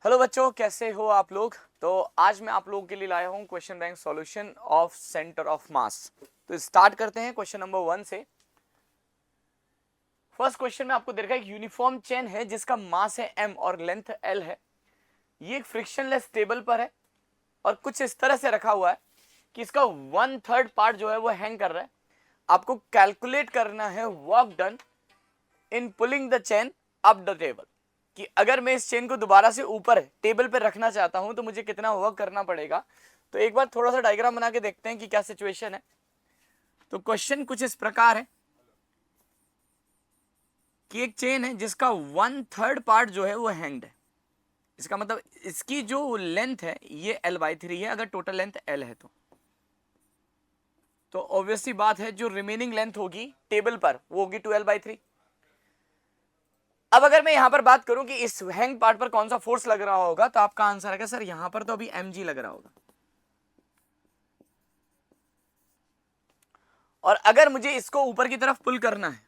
Hello बच्चों, कैसे हो आप लोग। तो आज मैं आप लोगों के लिए लाया हूं question bank solution of centre of मास। तो स्टार्ट करते हैं क्वेश्चन नंबर 1 से। फर्स्ट क्वेश्चन में आपको दे रखा है एक यूनिफॉर्म चेन है जिसका मास है m और लेंथ l है। ये एक फ्रिक्शनलेस टेबल पर है और कुछ इस तरह से रखा हुआ है कि इसका 1/3 पार्ट जो है वो हैंग कर रहा है। आपको कैलकुलेट करना है work done in pulling the chain up the table, कि अगर मैं इस चेन को दोबारा से ऊपर टेबल पे रखना चाहता हूं तो मुझे कितना वर्क करना पड़ेगा। तो एक बार थोड़ा सा डायग्राम बना के देखते हैं कि क्या सिचुएशन है। तो क्वेश्चन कुछ इस प्रकार है कि एक चेन है जिसका 1/3 पार्ट जो है वो हैंग्ड है। इसका मतलब इसकी जो लेंथ है ये l/3 है, अगर टोटल लेंथ l है तो ऑब्वियसली बात है जो रिमेनिंग लेंथ होगी टेबल पर वो होगी 2l/3। अब अगर मैं यहां पर बात करूं कि इस हैंग पार्ट पर कौन सा फोर्स लग रहा होगा, तो आपका आंसर आएगा सर यहां पर तो अभी mg लग रहा होगा। और अगर मुझे इसको ऊपर की तरफ पुल करना है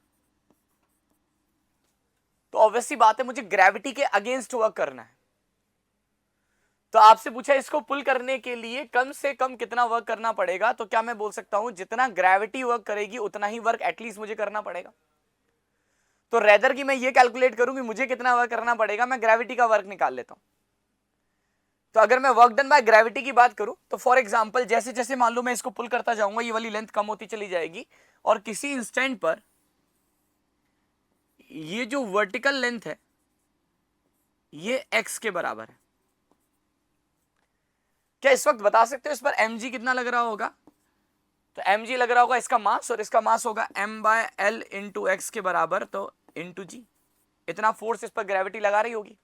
तो ऑब्वियसली बात है मुझे ग्रेविटी के अगेंस्ट वर्क करना है। तो आपसे पूछा इसको पुल करने के लिए कम से कम कितना वर्क करना पड़ेगा, तो क्या मैं बोल सकता हूं जितना ग्रेविटी वर्क करेगी उतना ही वर्क एटलीस्ट मुझे करना पड़ेगा। तो रेदर की मैं ये कैलकुलेट करूं कि मुझे कितना वर्क करना पड़ेगा, मैं ग्रेविटी का वर्क निकाल लेता हूं। तो अगर मैं वर्क डन बाय ग्रेविटी की बात करूं तो फॉर एग्जांपल जैसे जैसे मान लो मैं इसको पुल करता जाऊंगा ये वाली लेंथ कम होती चली जाएगी और किसी इंस्टेंट पर ये जो वर्टिकल लेंथ है ये x के बराबर है। क्या इस वक्त बता सकते हो इस पर mg कितना लग रहा होगा? तो mg लग रहा होगा इसका मास, और इसका मास होगा m/l इंटू एक्स के बराबर, तो इंटू जी। इतना फोर्स इस पर ग्रेविटी लगा रही होगी।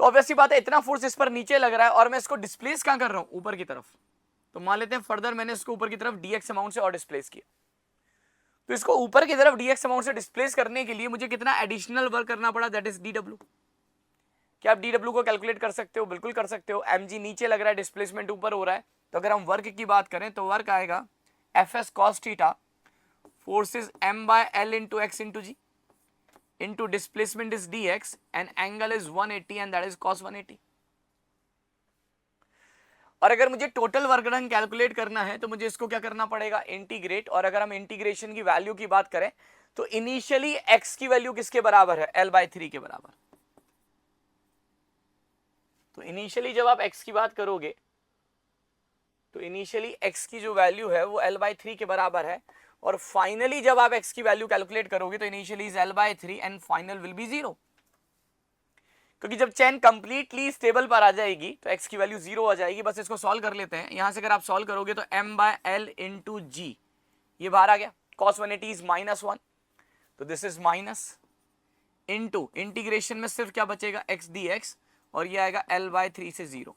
तो ऑब्वियसली बात है इतना फोर्स इस पर नीचे लग रहा है और मैं इसको डिस्प्लेस कहां कर रहा हूं, ऊपर की तरफ। तो मान लेते हैं फर्दर मैंने इसको ऊपर की तरफ dx अमाउंट से और डिस्प्लेस किया। तो इसको ऊपर की तरफ dx अमाउंट से डिस्प्लेस करने के लिए मुझे कितना एडिशनल वर्क करना पड़ा, दैट इज dw। क्या आप dw को कैलकुलेट कर सकते हो? बिल्कुल कर सकते हो। mg नीचे लग रहा है, डिस्प्लेसमेंट ऊपर हो रहा है, तो अगर हम वर्क की बात करें तो वर्क आएगा fs cos theta, force is m/l into x into g, into displacement is dx and angle is 180 and that is cos 180। और अगर मुझे टोटल वर्क डन कैलकुलेट करना है तो मुझे इसको क्या करना पड़ेगा, इंटीग्रेट। और अगर हम इंटीग्रेशन की वैल्यू की बात करें तो इनिशियली x की वैल्यू किसके बराबर है, l/3 के बराबर। तो इनिशियली जब आप x की बात करोगे तो इनिशियली x की जो वैल्यू है वो l/3 के बराबर है, और फाइनली जब आप x की वैल्यू कैलकुलेट करोगे तो initially is l/3 and final will be 0। क्योंकि जब चेन कंप्लीटली स्टेबल पर आ जाएगी तो x की वैल्यू 0 आ जाएगी। बस इसको सॉल्व कर लेते हैं। यहां से अगर आप सॉल्व करोगे तो m/l इंटू जी, ये बाहर आ गया, cos 180 इज -1, तो this is minus into integration में सिर्फ क्या बचेगा, x dx, और ये आएगा l/3 से 0।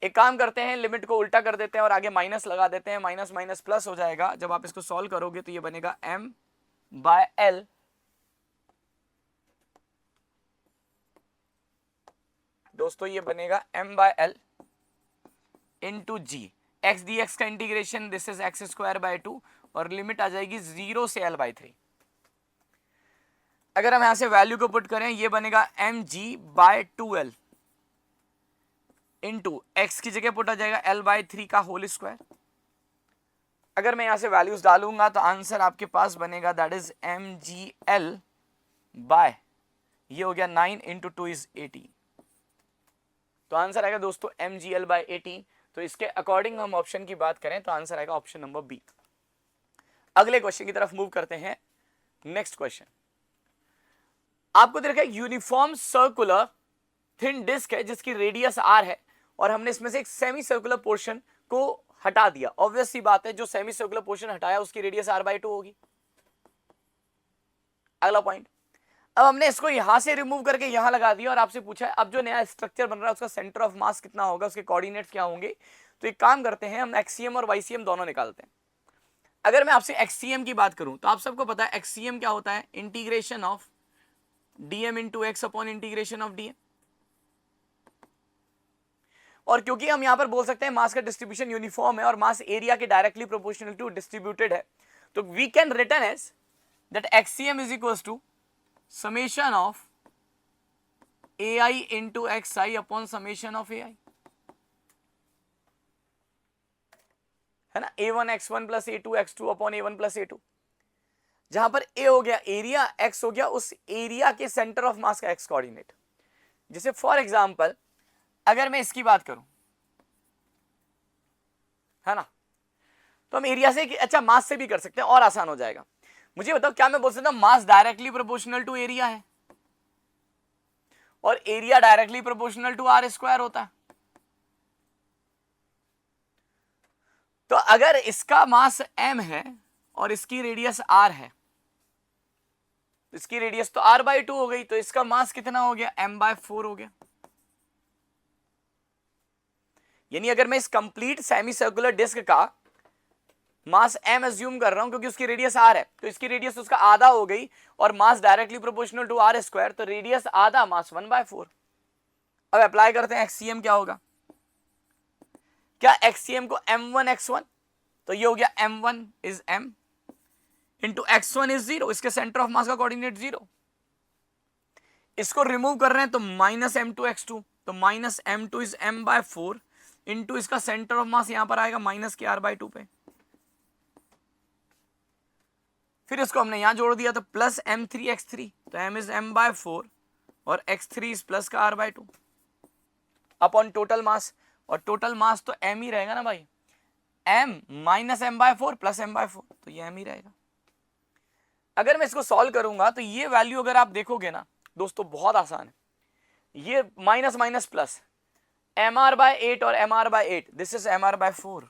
एक काम करते हैं, लिमिट को उल्टा कर देते हैं और आगे माइनस लगा देते हैं, माइनस माइनस प्लस हो जाएगा। जब आप इसको सॉल्व करोगे तो ये बनेगा m/l दोस्तों, ये बनेगा m/l इंटू जी। एक्स डी एक्स का इंटीग्रेशन, दिस इज x²/2, और लिमिट आ जाएगी 0 से l/3। अगर हम यहां से वैल्यू को पुट करें ये बनेगा mg/2l इंटू एक्स की जगह पुट आ जाएगा l/3 का होल स्क्वायर। अगर मैं यहां से वैल्यूज डालूंगा तो आंसर आपके पास बनेगा दैट इज mgl बाय, ये हो गया 9 इंटू 2 इज 18। तो आंसर आएगा दोस्तों mgl/18। तो इसके अकॉर्डिंग हम ऑप्शन की बात करें तो आंसर आएगा ऑप्शन नंबर बी। अगले क्वेश्चन की तरफ मूव करते हैं। नेक्स्ट क्वेश्चन आपको दे रखा है यूनिफॉर्म सर्कुलर थिन डिस्क है जिसकी रेडियस r है, और हमने इसमें से एक सेमी सर्कुलर पोर्शन को हटा दिया। ऑब्वियस सी बात है जो सेमी सर्कुलर पोर्शन हटाया उसकी रेडियस r/2 होगी। अगला पॉइंट, अब हमने इसको यहां से रिमूव करके यहां लगा दिया और आपसे पूछा है अब जो नया स्ट्रक्चर बन रहा है उसका सेंटर ऑफ मास कितना होगा, उसके कोऑर्डिनेट्स क्या होंगे। तो एक काम करते हैं, हम एक्सीएम और वाईसीएम दोनों निकालते हैं। अगर मैं आपसे एक्सीएम की बात करूं तो आप सबको पता है एक्सीएम क्या होता है, integration of DM into X upon integration of DM. और क्योंकि हम यहां पर बोल सकते हैं मास का डिस्ट्रीब्यूशन यूनिफॉर्म है और मास एरिया के डायरेक्टली प्रोपोर्शनल टू डिस्ट्रीब्यूटेड है, तो we can written as that XCM is equals to summation of AI into X I upon summation of AI, है ना, A1 x1 plus A2 x2 upon A1 plus A2, जहां पर A हो गया area, X हो गया उस area के सेंटर ऑफ मास का X कोऑर्डिनेट। जैसे फॉर एग्जांपल अगर मैं इसकी बात करूं, है ना, तो हम एरिया से, अच्छा मास से भी कर सकते हैं और आसान हो जाएगा। मुझे बताओ क्या मैं बोल सकता हूं mass directly proportional to area है और area directly proportional to r square होता है। तो अगर इसका मास m है और इसकी रेडियस r है, इसकी रेडियस तो r/2 हो गई, तो इसका मास कितना हो गया, m/4 हो गया। यानी अगर मैं इस कंप्लीट सेमी सर्कुलर डिस्क का मास m अज्यूम कर रहा हूं क्योंकि उसकी रेडियस r है, तो इसकी रेडियस उसका आधा हो गई और mass directly proportional to r square, तो रेडियस आधा मास 1/4। अब अप्लाई करते हैं एक्ससीएम क्या होगा, क्या एक्ससीएम को m1 x1, तो ये हो गया m1 is m into x1 is 0, इसके सेंटर ऑफ मास का कोऑर्डिनेट 0। इसको रिमूव कर रहे हैं तो माइनस m2 x2, तो minus m2 is m/4 into इसका सेंटर ऑफ मास यहां पर आएगा माइनस के r/2 पे, फिर इसको हमने यहां जोड़ दिया तो प्लस m3 x3, तो m इज m/4 और x3 इज प्लस का r/2 अपॉन टोटल मास, और टोटल मास तो m ही रहेगा ना भाई, m minus m/4 plus m/4, तो ये m ही रहेगा। अगर मैं इसको सॉल्व करूंगा तो ये वैल्यू अगर आप देखोगे ना दोस्तों बहुत आसान है, ये माइनस माइनस प्लस mr/8 और mr/8, this is mr/4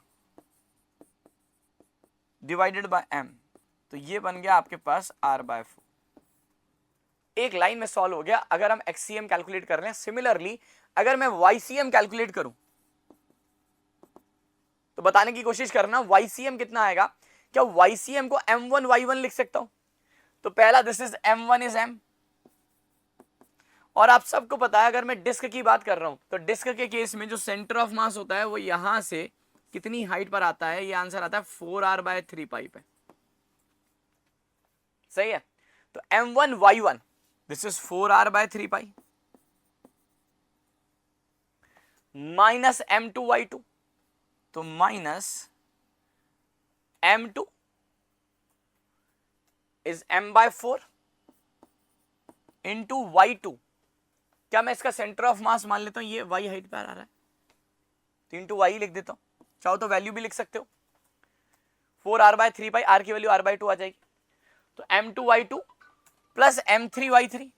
divided by m, तो ये बन गया आपके पास r/4। एक लाइन में सॉल्व हो गया। अगर हम XCM कैलकुलेट कर रहे हैं, सिमिलरली अगर मैं YCM कैलकुलेट करूं तो बताने की कोशिश करना YCM कितना आएगा, क्या YCM को m1 y1 लिख सकता हूं, तो पहला this is m1 is m, और आप सबको पता है अगर मैं डिस्क की बात कर रहा हूं तो डिस्क के केस में जो सेंटर ऑफ मास होता है वो यहां से कितनी हाइट पर आता है, ये आंसर आता है 4r/3 पाई पे, सही है। तो m1 y1 this is 4r/3 pi minus m2 y2, तो minus m2 is m/4 into y2, क्या मैं इसका सेंटर ऑफ मास मान लेता हूं ये y हाइट पर आ रहा है तो इंटू y लिख देता हूं, चाहो तो वैल्यू भी लिख सकते हो, 4r/3 पाई, r की वैल्यू r/2 आ जाएगी, तो m2 y2 plus m3 y3,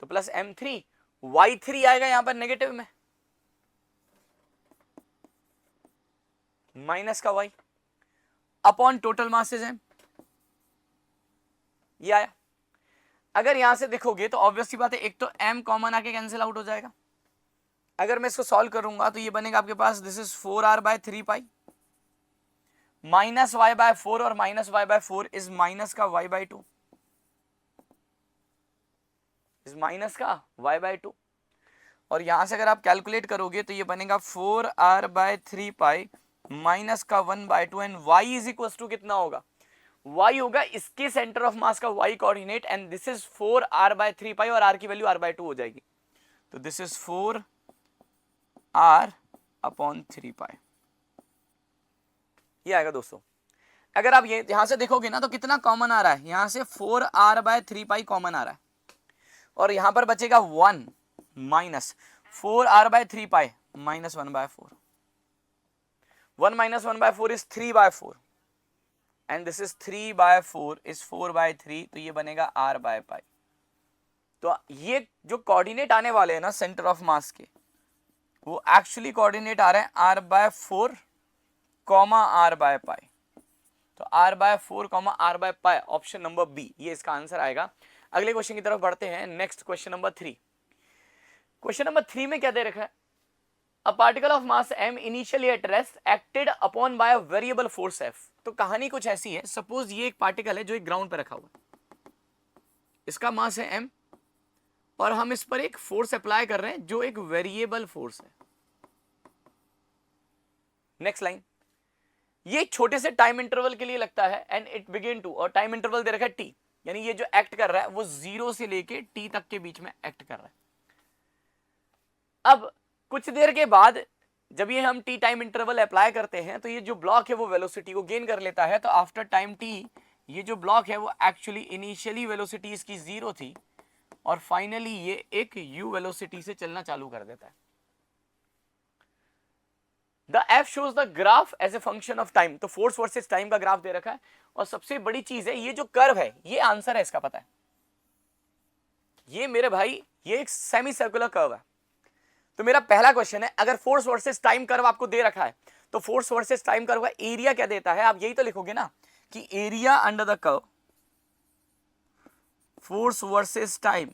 तो प्लस m3 y3 आएगा यहां पर नेगेटिव में, माइनस का y upon total mass is m, ये आया। अगर यहां से देखोगे तो ऑब्वियसली बात है, एक तो m कॉमन आके कैंसिल आउट हो जाएगा। अगर मैं इसको सॉल्व करूंगा तो ये बनेगा आपके पास this is 4r/3 pi minus y/4 और माइनस y/4 इज माइनस का y/2, इज माइनस का y/2, और यहां से अगर आप कैलकुलेट करोगे तो ये बनेगा 4r/3 पाई माइनस का 1/2 and y is equal to कितना होगा, y होगा इसके सेंटर ऑफ मास का y coordinate and this is 4r/3 पाई और r की वैल्यू r/2 हो जाएगी, तो दिस इज 4r/3 पाई, ये आएगा दोस्तों। अगर आप ये यहां से देखोगे ना तो कितना कॉमन आ रहा है, यहां से 4r/3 पाई कॉमन आ रहा है और यहां पर बचेगा 1 minus 4r/3 pi minus 1/4, 1 minus 1/4 is 3/4 and this is 3/4 is 4/3, तो ये बनेगा r/पाई। तो ये जो कोऑर्डिनेट आने वाले हैं ना सेंटर ऑफ मास के, वो एक्चुअली कोऑर्डिनेट आ रहे हैं r/4 कॉमा r/पाई, तो r/4 कॉमा r/पाई, ऑप्शन नंबर बी, ये इसका आंसर आएगा। अगले क्वेश्चन की तरफ बढ़ते हैं, next question number 3। Question number 3 में क्या दे रखा है, a particle of mass m initially at rest acted upon bye a variable force f। तो कहानी कुछ ऐसी है, सपोज ये एक पार्टिकल है जो एक ग्राउंड पर रखा हुआ है, इसका मास है m और हम इस पर एक फोर्स अप्लाई कर रहे हैं जो एक वेरिएबल फोर्स है। नेक्स्ट लाइन, ये एक छोटे से टाइम इंटरवल के लिए लगता है एंड इट बिगिन टू, और टाइम इंटरवल दे रखा है t, यानी ये जो एक्ट कर रहा है वो 0 से लेके t तक के बीच में एक्ट कर रहा है। अब कुछ देर के बाद जब ये हम t टाइम इंटरवल अप्लाई करते हैं तो ये जो ब्लॉक है वो वेलोसिटी को गेन कर लेता है। तो आफ्टर टाइम t ये जो ब्लॉक है वो एक्चुअली इनिशियली वेलोसिटी इसकी 0 थी और फाइनली ये एक u वेलोसिटी से चलना चालू कर देता है। The f shows the graph as a function of time. तो फोर्स वर्सेस टाइम का ग्राफ दे रखा है और सबसे बड़ी चीज है ये जो कर्व है ये आंसर है इसका, पता है ये मेरे भाई ये एक सेमी सर्कुलर कर्व है। तो मेरा पहला क्वेश्चन है अगर फोर्स वर्सेस टाइम कर्व आपको दे रखा है तो फोर्स वर्सेस टाइम कर्व का एरिया क्या देता है, आप यही तो लिखोगे ना कि area under the curve force versus time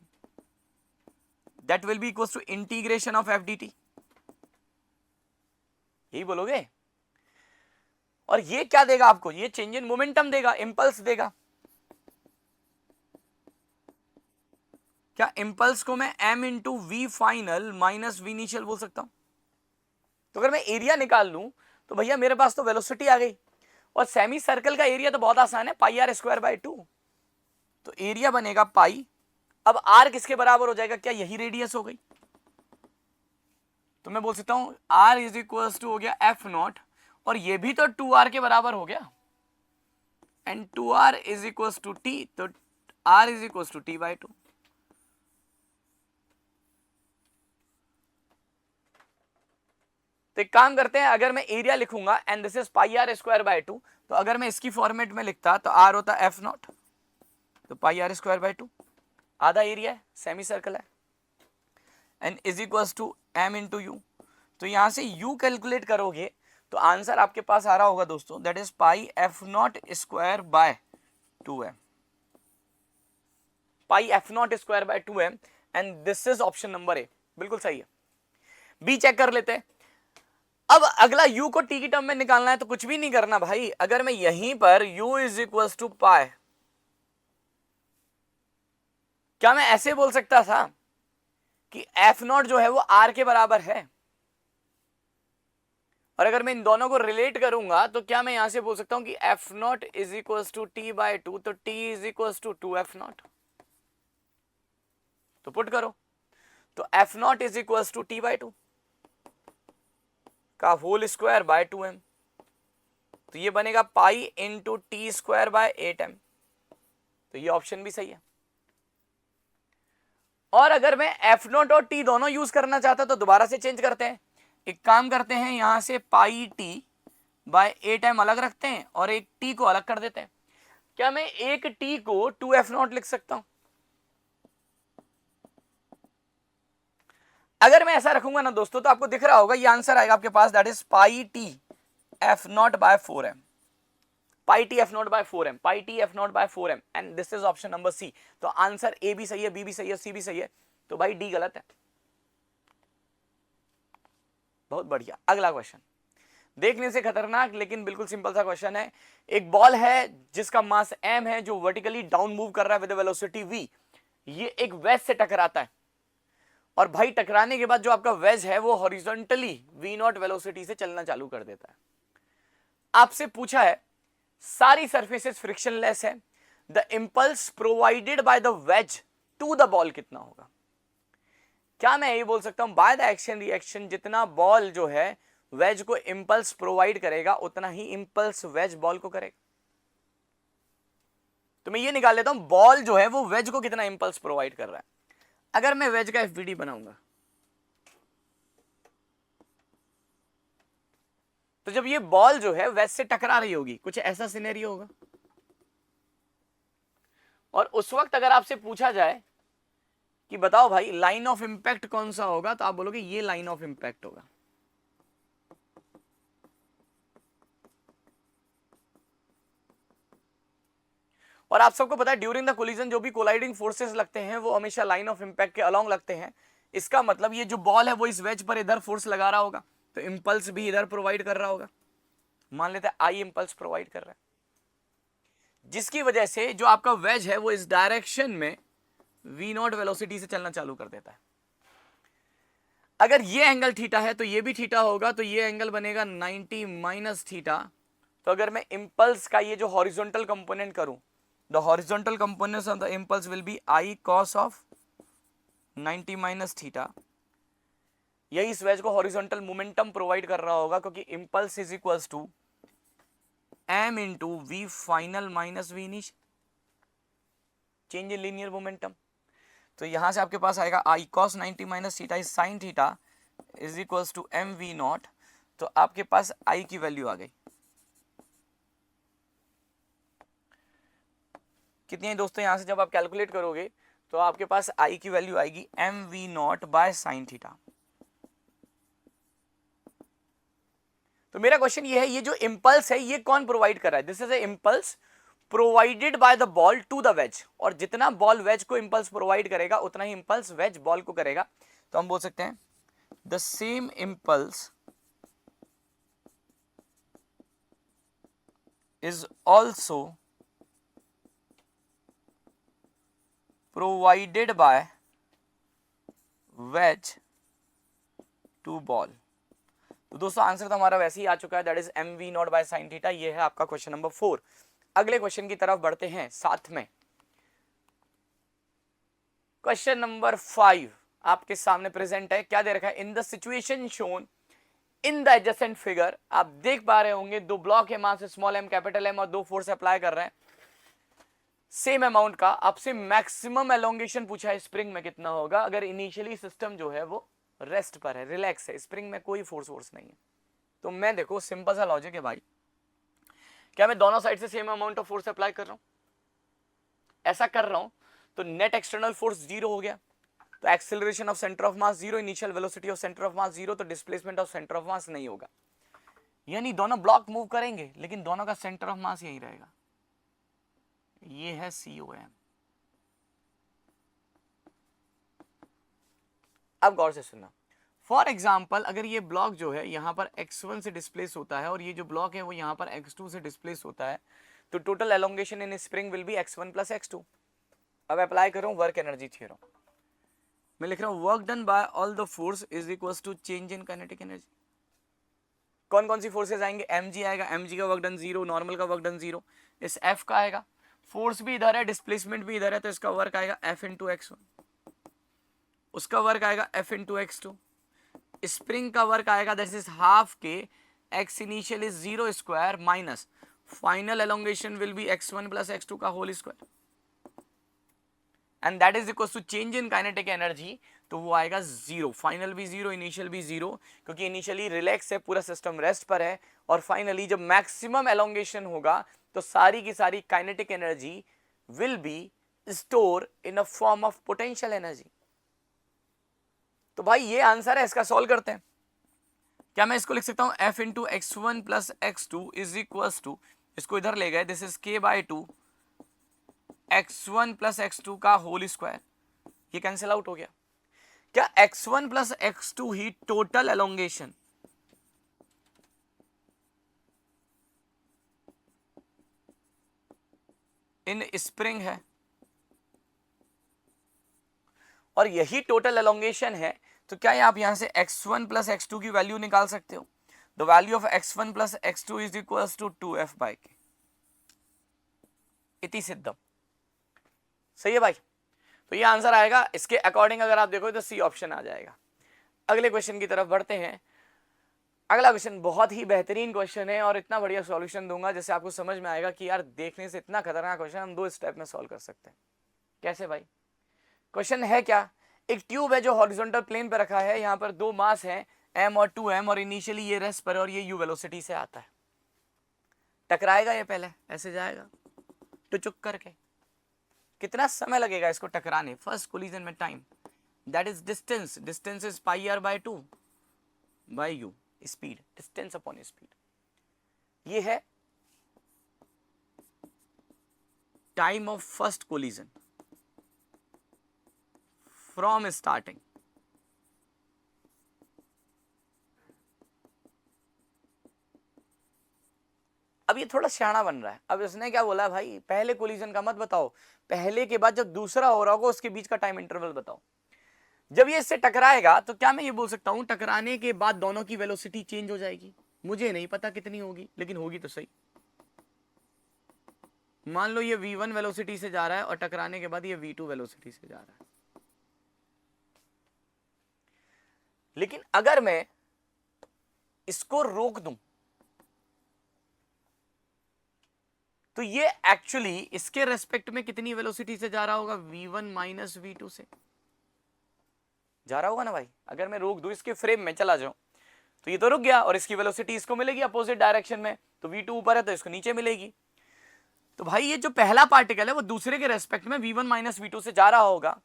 that will be equal to integration of f d t, यही बोलोगे। और ये क्या देगा आपको, ये चेंज इन मोमेंटम देगा, इंपल्स देगा। क्या इंपल्स को मैं m into we final minus we initial बोल सकता हूं? तो अगर मैं एरिया निकाल लूं तो भैया मेरे पास तो वेलोसिटी आ गई और सेमी सर्कल का एरिया तो बहुत आसान है, पाई आर स्क्वायर बाय 2। तो एरिया बनेगा पाई, अब आर किसके बराबर हो जाएगा, क्या यही रेडियस हो गई? तो मैं बोल सकता हूं r इज इक्वल टू हो गया एफ नॉट और ये भी तो 2r के बराबर हो गया and 2r is equal to t, तो r is equal to t by 2। तो एक काम करते हैं, अगर मैं एरिया लिखूंगा and this is pi are square by 2, तो अगर मैं इसकी फॉर्मेट में लिखता तो r होता एफ नॉट, तो पाई आर स्क्वायर बाय 2 आधा एरिया है, सेमी सर्कल है, and is equal to m into u. तो यहां से u कैलकुलेट करोगे तो आंसर आपके पास आ रहा होगा दोस्तों, that is pi F not square by 2m, pi F not square by 2m, and this is option number A, बिल्कुल सही है। बी चेक कर लेते हैं। अब अगला u को t की टर्म में निकालना है तो कुछ भी नहीं करना भाई, अगर मैं यहीं पर u इज इक्वल टू पाई, क्या मैं ऐसे बोल सकता था कि एफ नॉट जो है वो r के बराबर है, और अगर मैं इन दोनों को रिलेट करूंगा तो क्या मैं यहां से बोल सकता हूं कि f naught is equal to t by 2, तो t is equal to 2f naught. तो पुट करो, तो f naught is equal to t by 2 का होल स्क्वायर बाय 2m, तो ये बनेगा pi into T square by 8m। तो ये ऑप्शन भी सही है। और अगर मैं एफ नॉट और टी दोनों यूज करना चाहता तो दोबारा से चेंज करते हैं, एक काम करते हैं यहां से पाई टी बाय 8m अलग रखते हैं और एक टी को अलग कर देते हैं। क्या मैं एक टी को 2f नॉट लिख सकता हूं? अगर मैं ऐसा रखूंगा ना दोस्तों तो आपको दिख रहा होगा ये आंसर आएगा आपके पास, that is pi T F not by 4m, pi T F not by 4m, pi T F not by 4m, and this is option number C. तो आंसर ए भी सही है, बी भी सही है, सी भी सही है, तो भाई डी गलत है। बहुत बढ़िया। अगला क्वेश्चन देखने से खतरनाक लेकिन बिल्कुल सिंपल सा क्वेश्चन है। एक बॉल है जिसका मास m है जो वर्टिकली डाउन मूव कर रहा है विद वेलोसिटी v, ये एक वेज से टकराता है और भाई टकराने के बाद जो आपका वेज है वो हॉरिजॉन्टली v नॉट वेलोसिटी से चलना चालू कर देता है। आपसे पूछा है सारी सरफेसेस फ्रिक्शनलेस है, the impulse provided by the wedge to the ball कितना होगा? क्या मैं ये बोल सकता हूं बाय द एक्शन रिएक्शन जितना बॉल जो है वेज को इंपल्स प्रोवाइड करेगा उतना ही इंपल्स वेज बॉल को करेगा? तो मैं ये निकाल लेता हूं बॉल जो है वो वेज को कितना इंपल्स प्रोवाइड कर रहा है। अगर मैं वेज का एफवीडी बनाऊंगा तो जब ये बॉल जो है वेज से टकरा रही होगी कुछ ऐसा सिनेरियो होगा, और उस वक्त अगर आपसे पूछा जाए कि बताओ भाई लाइन ऑफ इंपैक्ट कौन सा होगा, तो आप बोलोगे ये लाइन ऑफ इंपैक्ट होगा। और आप सबको पता है ड्यूरिंग द कोलिजन जो भी कोलाइडिंग फोर्सेस लगते हैं वो हमेशा लाइन ऑफ इंपैक्ट के अलोंग लगते हैं। इसका मतलब ये जो बॉल है वो इस वेज पर इधर फोर्स लगा रहा होगा तो इंपल्स भी इधर प्रोवाइड कर रहा होगा। मान लेते हैं आई इंपल्स प्रोवाइड कर रहा है, जिसकी वजह से जो आपका वेज है वो इस डायरेक्शन में v नॉट वेलोसिटी से चलना चालू कर देता है। अगर ये एंगल थीटा है तो ये भी थीटा होगा, तो ये एंगल बनेगा 90 माइनस थीटा। तो अगर मैं इंपल्स का ये जो हॉरिजॉन्टल कंपोनेंट करूं the horizontal components of the impulse will be I cos of 90 minus theta. यही इस वेज को हॉरिजॉन्टल मोमेंटम प्रोवाइड कर रहा होगा, क्योंकि impulse is equals to m into we final minus we initial, change in linear momentum. तो यहां से आपके पास आएगा I cos 90 minus theta is sine theta is equals to M we not. तो आपके पास आई की वैल्यू आ गई कितनी है दोस्तों? यहां से जब आप कैलकुलेट करोगे तो आपके पास आई की वैल्यू आएगी m we naught by sine theta. तो मेरा क्वेश्चन ये है, ये जो इंपल्स है ये कौन प्रोवाइड कर रहा है? This is a impulse provided by the ball to the wedge, और जितना बॉल वेज को इंपल्स प्रोवाइड करेगा उतना ही इंपल्स वेज बॉल को करेगा। तो हम बोल सकते हैं the same impulse is also provided by wedge to ball। तो दोस्तों आंसर तो हमारा वैसे ही आ चुका है, that is m we naught by sine theta. ये है आपका क्वेश्चन नंबर 4। अगले क्वेश्चन की तरफ बढ़ते हैं साथ में। क्वेश्चन नंबर 5 आपके सामने प्रेजेंट है। क्या दे रखा है? In the situation shown in the adjacent figure, आप देख पा रहे होंगे दो ब्लॉक है, mass small m capital m, और दो फोर्स अप्लाई कर रहे हैं सेम अमाउंट का। आपसे मैक्सिमम एलोंगेशन पूछा है स्प्रिंग में कितना होगा अगर इनिशियली सिस्टम जो है वो रेस्ट पर है, रिलैक्स है, स्प्रिंग में कोई फोर्स नहीं है। तो मैं देखो सिंपल सा लॉजिक है भाई, क्या मैं दोनों साइड से same amount of force apply कर रहा हूं? ऐसा कर रहा हूं तो नेट एक्सटर्नल फोर्स 0 हो गया, तो acceleration of centre of mass 0, initial velocity of centre of मास 0, तो डिस्प्लेसमेंट ऑफ सेंटर ऑफ मास नहीं होगा। यानी दोनों ब्लॉक मूव करेंगे लेकिन दोनों का सेंटर ऑफ मास यही रहेगा। ये है COM। अब गौर से सुनना, फॉर एग्जाम्पल अगर ये ब्लॉक जो है यहां पर x1 से डिस्प्लेस होता है और ये जो ब्लॉक है वो यहां पर x2 से डिस्प्लेस होता है, तो total elongation in spring will be x1 plus x2। अब अप्लाई करूं वर्क एनर्जी थ्योरम, मैं लिख रहा हूं work done by all the force is equals to change in kinetic energy. कौन कौन सी फोर्सेज आएंगे? mg आएगा, mg का वर्क डन 0, नॉर्मल का वर्क डन 0, इस f का आएगा, फोर्स भी इधर है, डिस्प्लेसमेंट भी इधर है, तो इसका वर्क आएगा f इंटू x1, उसका वर्क आएगा f इंटू x2, स्प्रिंग का वर्क आएगा that is half k x initial is 0 square minus final elongation will be x1 plus x2 का whole square, and that is equal to change in kinetic energy. तो वो आएगा 0, final भी 0, initial भी 0, क्योंकि initially relax है, पूरा system rest पर है, और फाइनली जब मैक्सिमम एलोंगेशन होगा तो सारी की सारी kinetic energy will be store in a form of potential energy. तो भाई ये आंसर है, इसका सॉल्व करते हैं। क्या मैं इसको लिख सकता हूं f into x1 plus x2 is equal to, इसको इधर ले गए, this is k by 2 x1 plus x2 का होल स्क्वायर, ये कैंसिल आउट हो गया। क्या x1 प्लस x2 ही टोटल एलोंगेशन इन स्प्रिंग है? और यही टोटल एलोंगेशन है, तो क्या आप यहां से x1 प्लस x2 की वैल्यू निकाल सकते हो? The value of x1 plus x2 is equal to 2f by k, इति सिद्धम। सही है भाई? तो ये आंसर आएगा, इसके अकॉर्डिंग अगर आप देखो तो सी ऑप्शन आ जाएगा। अगले क्वेश्चन की तरफ बढ़ते हैं। अगला क्वेश्चन बहुत ही बेहतरीन क्वेश्चन है और इतना बढ़िया सॉल्यूशन दूंगा जिससे आपको समझ में आएगा कि यार देखने से इतना खतरनाक क्वेश्चन हम 2 स्टेप में सॉल्व कर सकते हैं। कैसे भाई? क्वेश्चन है क्या, एक ट्यूब है जो हॉरिजॉन्टल प्लेन पर रखा है, यहाँ पर 2 मास हैं m और 2m, और इनिशियली ये रेस्ट पर और ये u वेलोसिटी से आता है। टकराएगा ये, पहले ऐसे जाएगा टुचुक करके, कितना समय लगेगा इसको टकराने? फर्स्ट कोलिजन में time, that is distance, distance is pi r by 2 by u, speed, distance upon speed. ये है time of first collision from starting. अब ये थोड़ा सियाना बन रहा है। अब इसने क्या बोला भाई, पहले कोलिजन का मत बताओ, पहले के बाद जब दूसरा हो रहा होगा उसके बीच का टाइम इंटरवल बताओ। जब ये इससे टकराएगा तो क्या मैं ये बोल सकता हूं टकराने के बाद दोनों की वेलोसिटी चेंज हो जाएगी? मुझे नहीं पता कितनी होगी, लेकिन होगी तो सही। मान लो ये v1 वेलोसिटी से जा रहा है और टकराने के बाद ये v2 वेलोसिटी से जा रहा है। लेकिन अगर मैं इसको रोक दूं तो ये एक्चुअली इसके रेस्पेक्ट में कितनी वेलोसिटी से जा रहा होगा, v1 माइनस v2 से जा रहा होगा ना भाई। अगर मैं रोक दूं, इसके फ्रेम में चला जाऊं, तो ये तो रुक गया और इसकी वेलोसिटी इसको मिलेगी अपोजिट डायरेक्शन में, तो v2 ऊपर है तो इसको नीचे मिलेगी। तो भाई ये जो पहला पार्टिकल है वो दूसरे के रेस्पेक्ट में v1 माइनस v2 से जा रहा होगा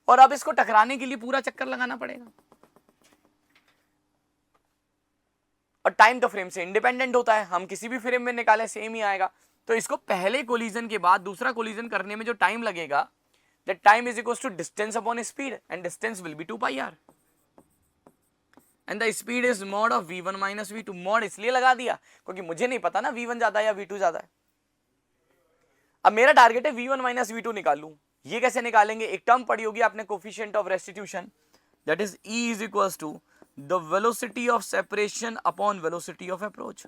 और अब इसको टकराने के लिए पूरा चक्कर लगाना पड़ेगा। और टाइम तो फ्रेम से इंडिपेंडेंट होता है, हम किसी भी फ्रेम में निकालें सेम ही आएगा। तो इसको पहले कोलिजन के बाद दूसरा कोलिजन करने में जो टाइम लगेगा, that time is equals to distance upon speed and distance will be 2 pi r and the speed is mod of v1 minus v2। Mod इसलिए लगा दिया क्योंकि मुझे नहीं पता ना v1 ज्यादा है या v2 ज्यादा है। अब मेरा टारगेट है v1 माइनस v2 निकाल लूं। ये कैसे निकालेंगे, एक टर्म पढ़ी होगी आपने, coefficient of restitution, that is e is equals to the velocity of separation upon velocity of approach.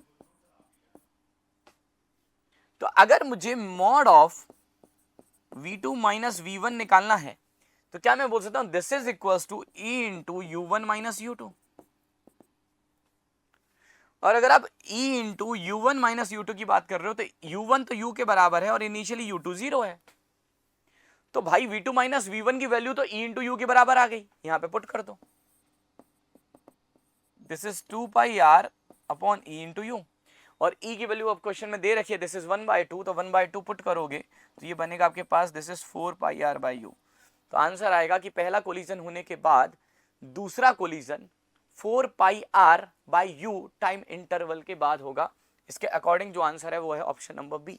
तो अगर मुझे mod of v2 minus v1 निकालना है तो क्या मैं बोल सकता हूं this is equals to e into u1 minus u2। और अगर आप e into u1 minus u2 की बात कर रहे हो तो u1 तो u के बराबर है और इनिशियली u2 0 है, तो भाई v2 माइनस v1 की वैल्यू तो e इंटू u के बराबर आ गई, यहां पे पुट कर दो, this is 2 pi r upon e into u. और e की वैल्यू अब क्वेश्चन में दे रखी है, दिस इज 1/2, तो 1/2 पुट करोगे तो ये बनेगा आपके पास this is 4 pi R by U. तो आंसर आएगा कि पहला कोलिजन होने के बाद दूसरा collision 4 pi R by U time interval के बाद होगा। इसके अकॉर्डिंग जो आंसर है वो है ऑप्शन नंबर बी।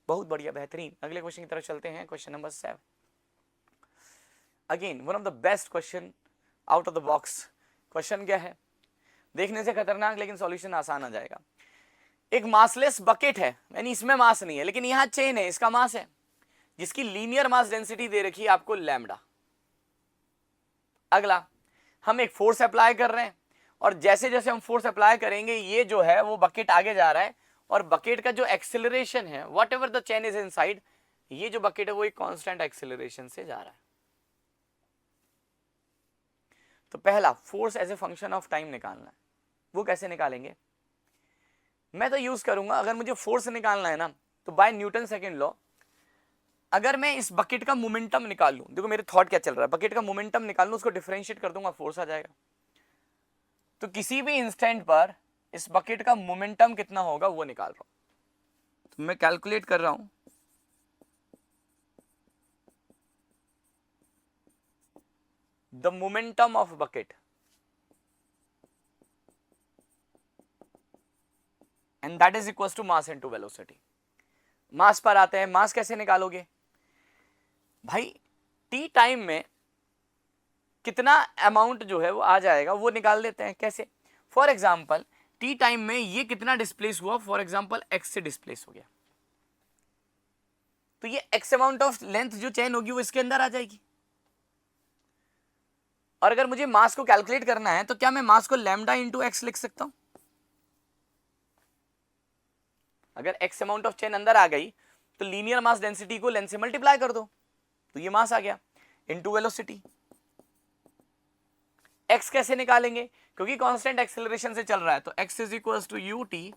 बहुत बढ़िया, बेहतरीन। अगले क्वेश्चन की तरफ चलते हैं, question number 7। Again one of the best question out of the box. Question क्या है, देखने से खतरनाक लेकिन सॉल्यूशन आसान आ जाएगा। एक मासलेस बकेट है, यानी इसमें मास नहीं है लेकिन यहां चेन है, इसका मास है, जिसकी लीनियर मास डेंसिटी दे रखी है आपको लैम्डा। अगला, हम एक फोर्स अप्लाई कर रहे हैं और जैसे जैसे हम फोर्स अप्लाई करेंगे ये जो है वो बकेट आगे जा रहा है और बकेट का जो एक्सेलरेशन है what ever the chain is inside, ये जो बकेट है वो एक कांस्टेंट एक्सेलरेशन से जा रहा है। तो पहला force as a function of time निकालना है, वो कैसे निकालेंगे? मैं तो यूज करूंगा, अगर मुझे फोर्स निकालना है ना तो बाय न्यूटन सेकेंड लॉ, अगर मैं इस बकेट का मोमेंटम निकाल लूं, देखो मेरे थॉट क्या चल रहा है, बकेट का मोमेंटम निकाल लूं, उसको डिफरेंशिएट कर दूंगा, फोर्स आ जाएगा। तो किसी भी इंस्टेंट पर इस बकेट का मोमेंटम कितना होगा वो निकाल रहा हूं। तो मैं कैलकुलेट कर रहा हूं, the momentum of bucket and that is equal to mass into velocity. Mass पर आते हैं, मास कैसे निकालोगे भाई? टी टाइम में कितना अमाउंट जो है वो आ जाएगा वो निकाल लेते हैं। कैसे? फॉर एग्जांपल टी टाइम में ये कितना डिस्प्लेस हुआ, फॉर एग्जांपल एक्स से डिस्प्लेस हो गया, तो ये एक्स अमाउंट ऑफ लेंथ जो चेन होगी वो इसके अंदर आ जाएगी। और अगर मुझे मास को कैलकुलेट करना है तो क्या मैं मास को लैम्डा इंटू एक्स लिख सकता हूं? अगर एक्स अमाउंट ऑफ चेन अंदर आ गई तो लीनियर मास डेंसिटी को लेंथ से मल्टीप्लाई कर दो, तो ये मास आ गया इंटू वेलोसिटी। एक्स कैसे निकालेंगे? क्योंकि कांस्टेंट एक्सेलरेशन से चल रहा है, तो x is equal to u t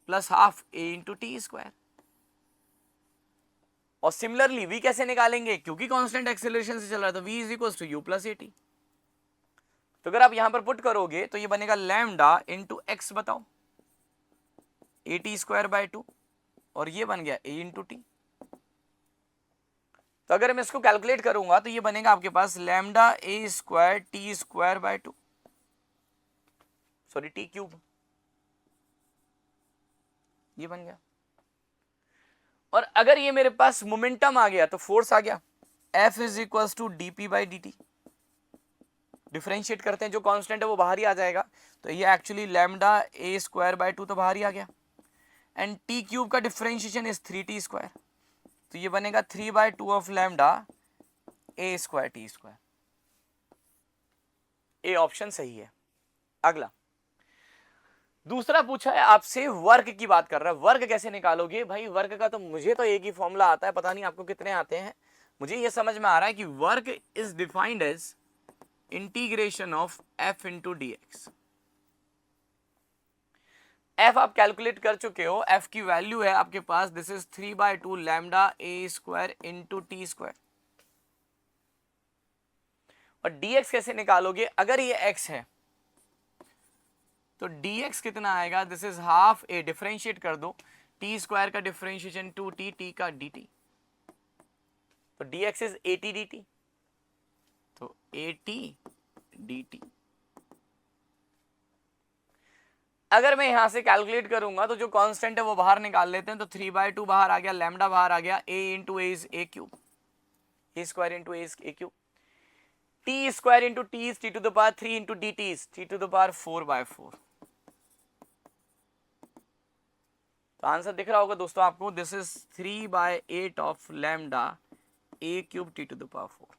plus half a into T square. और सिमिलरली v कैसे निकालेंगे? क्योंकि कांस्टेंट एक्सेलरेशन से चल रहा है तो v is equal to u plus a t. तो अगर आप यहां पर पुट करोगे तो ये बनेगा लैम्डा इंटू एक्स, बताओ, ए टी स्क्वायर बाय 2, और ये बन गया ए इंटू टी। तो अगर मैं इसको कैलकुलेट करूंगा तो ये बनेगा आपके पास lambda A square T square by 2, sorry T cube, ये बन गया। और अगर ये मेरे पास मोमेंटम आ गया तो फोर्स आ गया, f is equal to d p by d t. Differentiate करते हैं, जो कांस्टेंट है वो बाहर ही आ जाएगा, तो ये actually lambda A square by 2 तो बाहर ही आ गया, एंड टी क्यूब का डिफ्रेंशिएशन इज 3t स्क्वायर, तो ये बनेगा 3/2 of lambda A square T square. A option सही है। अगला, दूसरा पूछा है आपसे वर्क की बात कर रहा है, वर्क कैसे निकालोगे भाई? वर्क का तो मुझे तो एक ही फॉर्मूला आता है, पता नहीं आपको कितने आते हैं। मुझे ये समझ में आ रहा है कि work is defined as integration of F into D X. F आप कैलकुलेट कर चुके हो, एफ की वैल्यू है आपके पास, this is 3/2 lambda A square into T square. और dx कैसे निकालोगे? अगर ये x है तो dx कितना आएगा? This is half A, differentiate कर दो, टी स्क्वायर का डिफरेंशिएशन 2t, t का dt, तो dx इज 80 dt, तो 80 dt। अगर मैं यहां से कैलकुलेट करूंगा तो जो कांस्टेंट है वो बाहर निकाल लेते हैं, तो 3/2 बाहर आ गया, लैम्डा बाहर आ गया, a into a is a cube, a square into a is a cube, t square into t is t to the power 3 into d T is t to the power 4/4। तो answer दिख रहा होगा दोस्तों आपको, this is 3/8 of lambda a cube t to the power 4,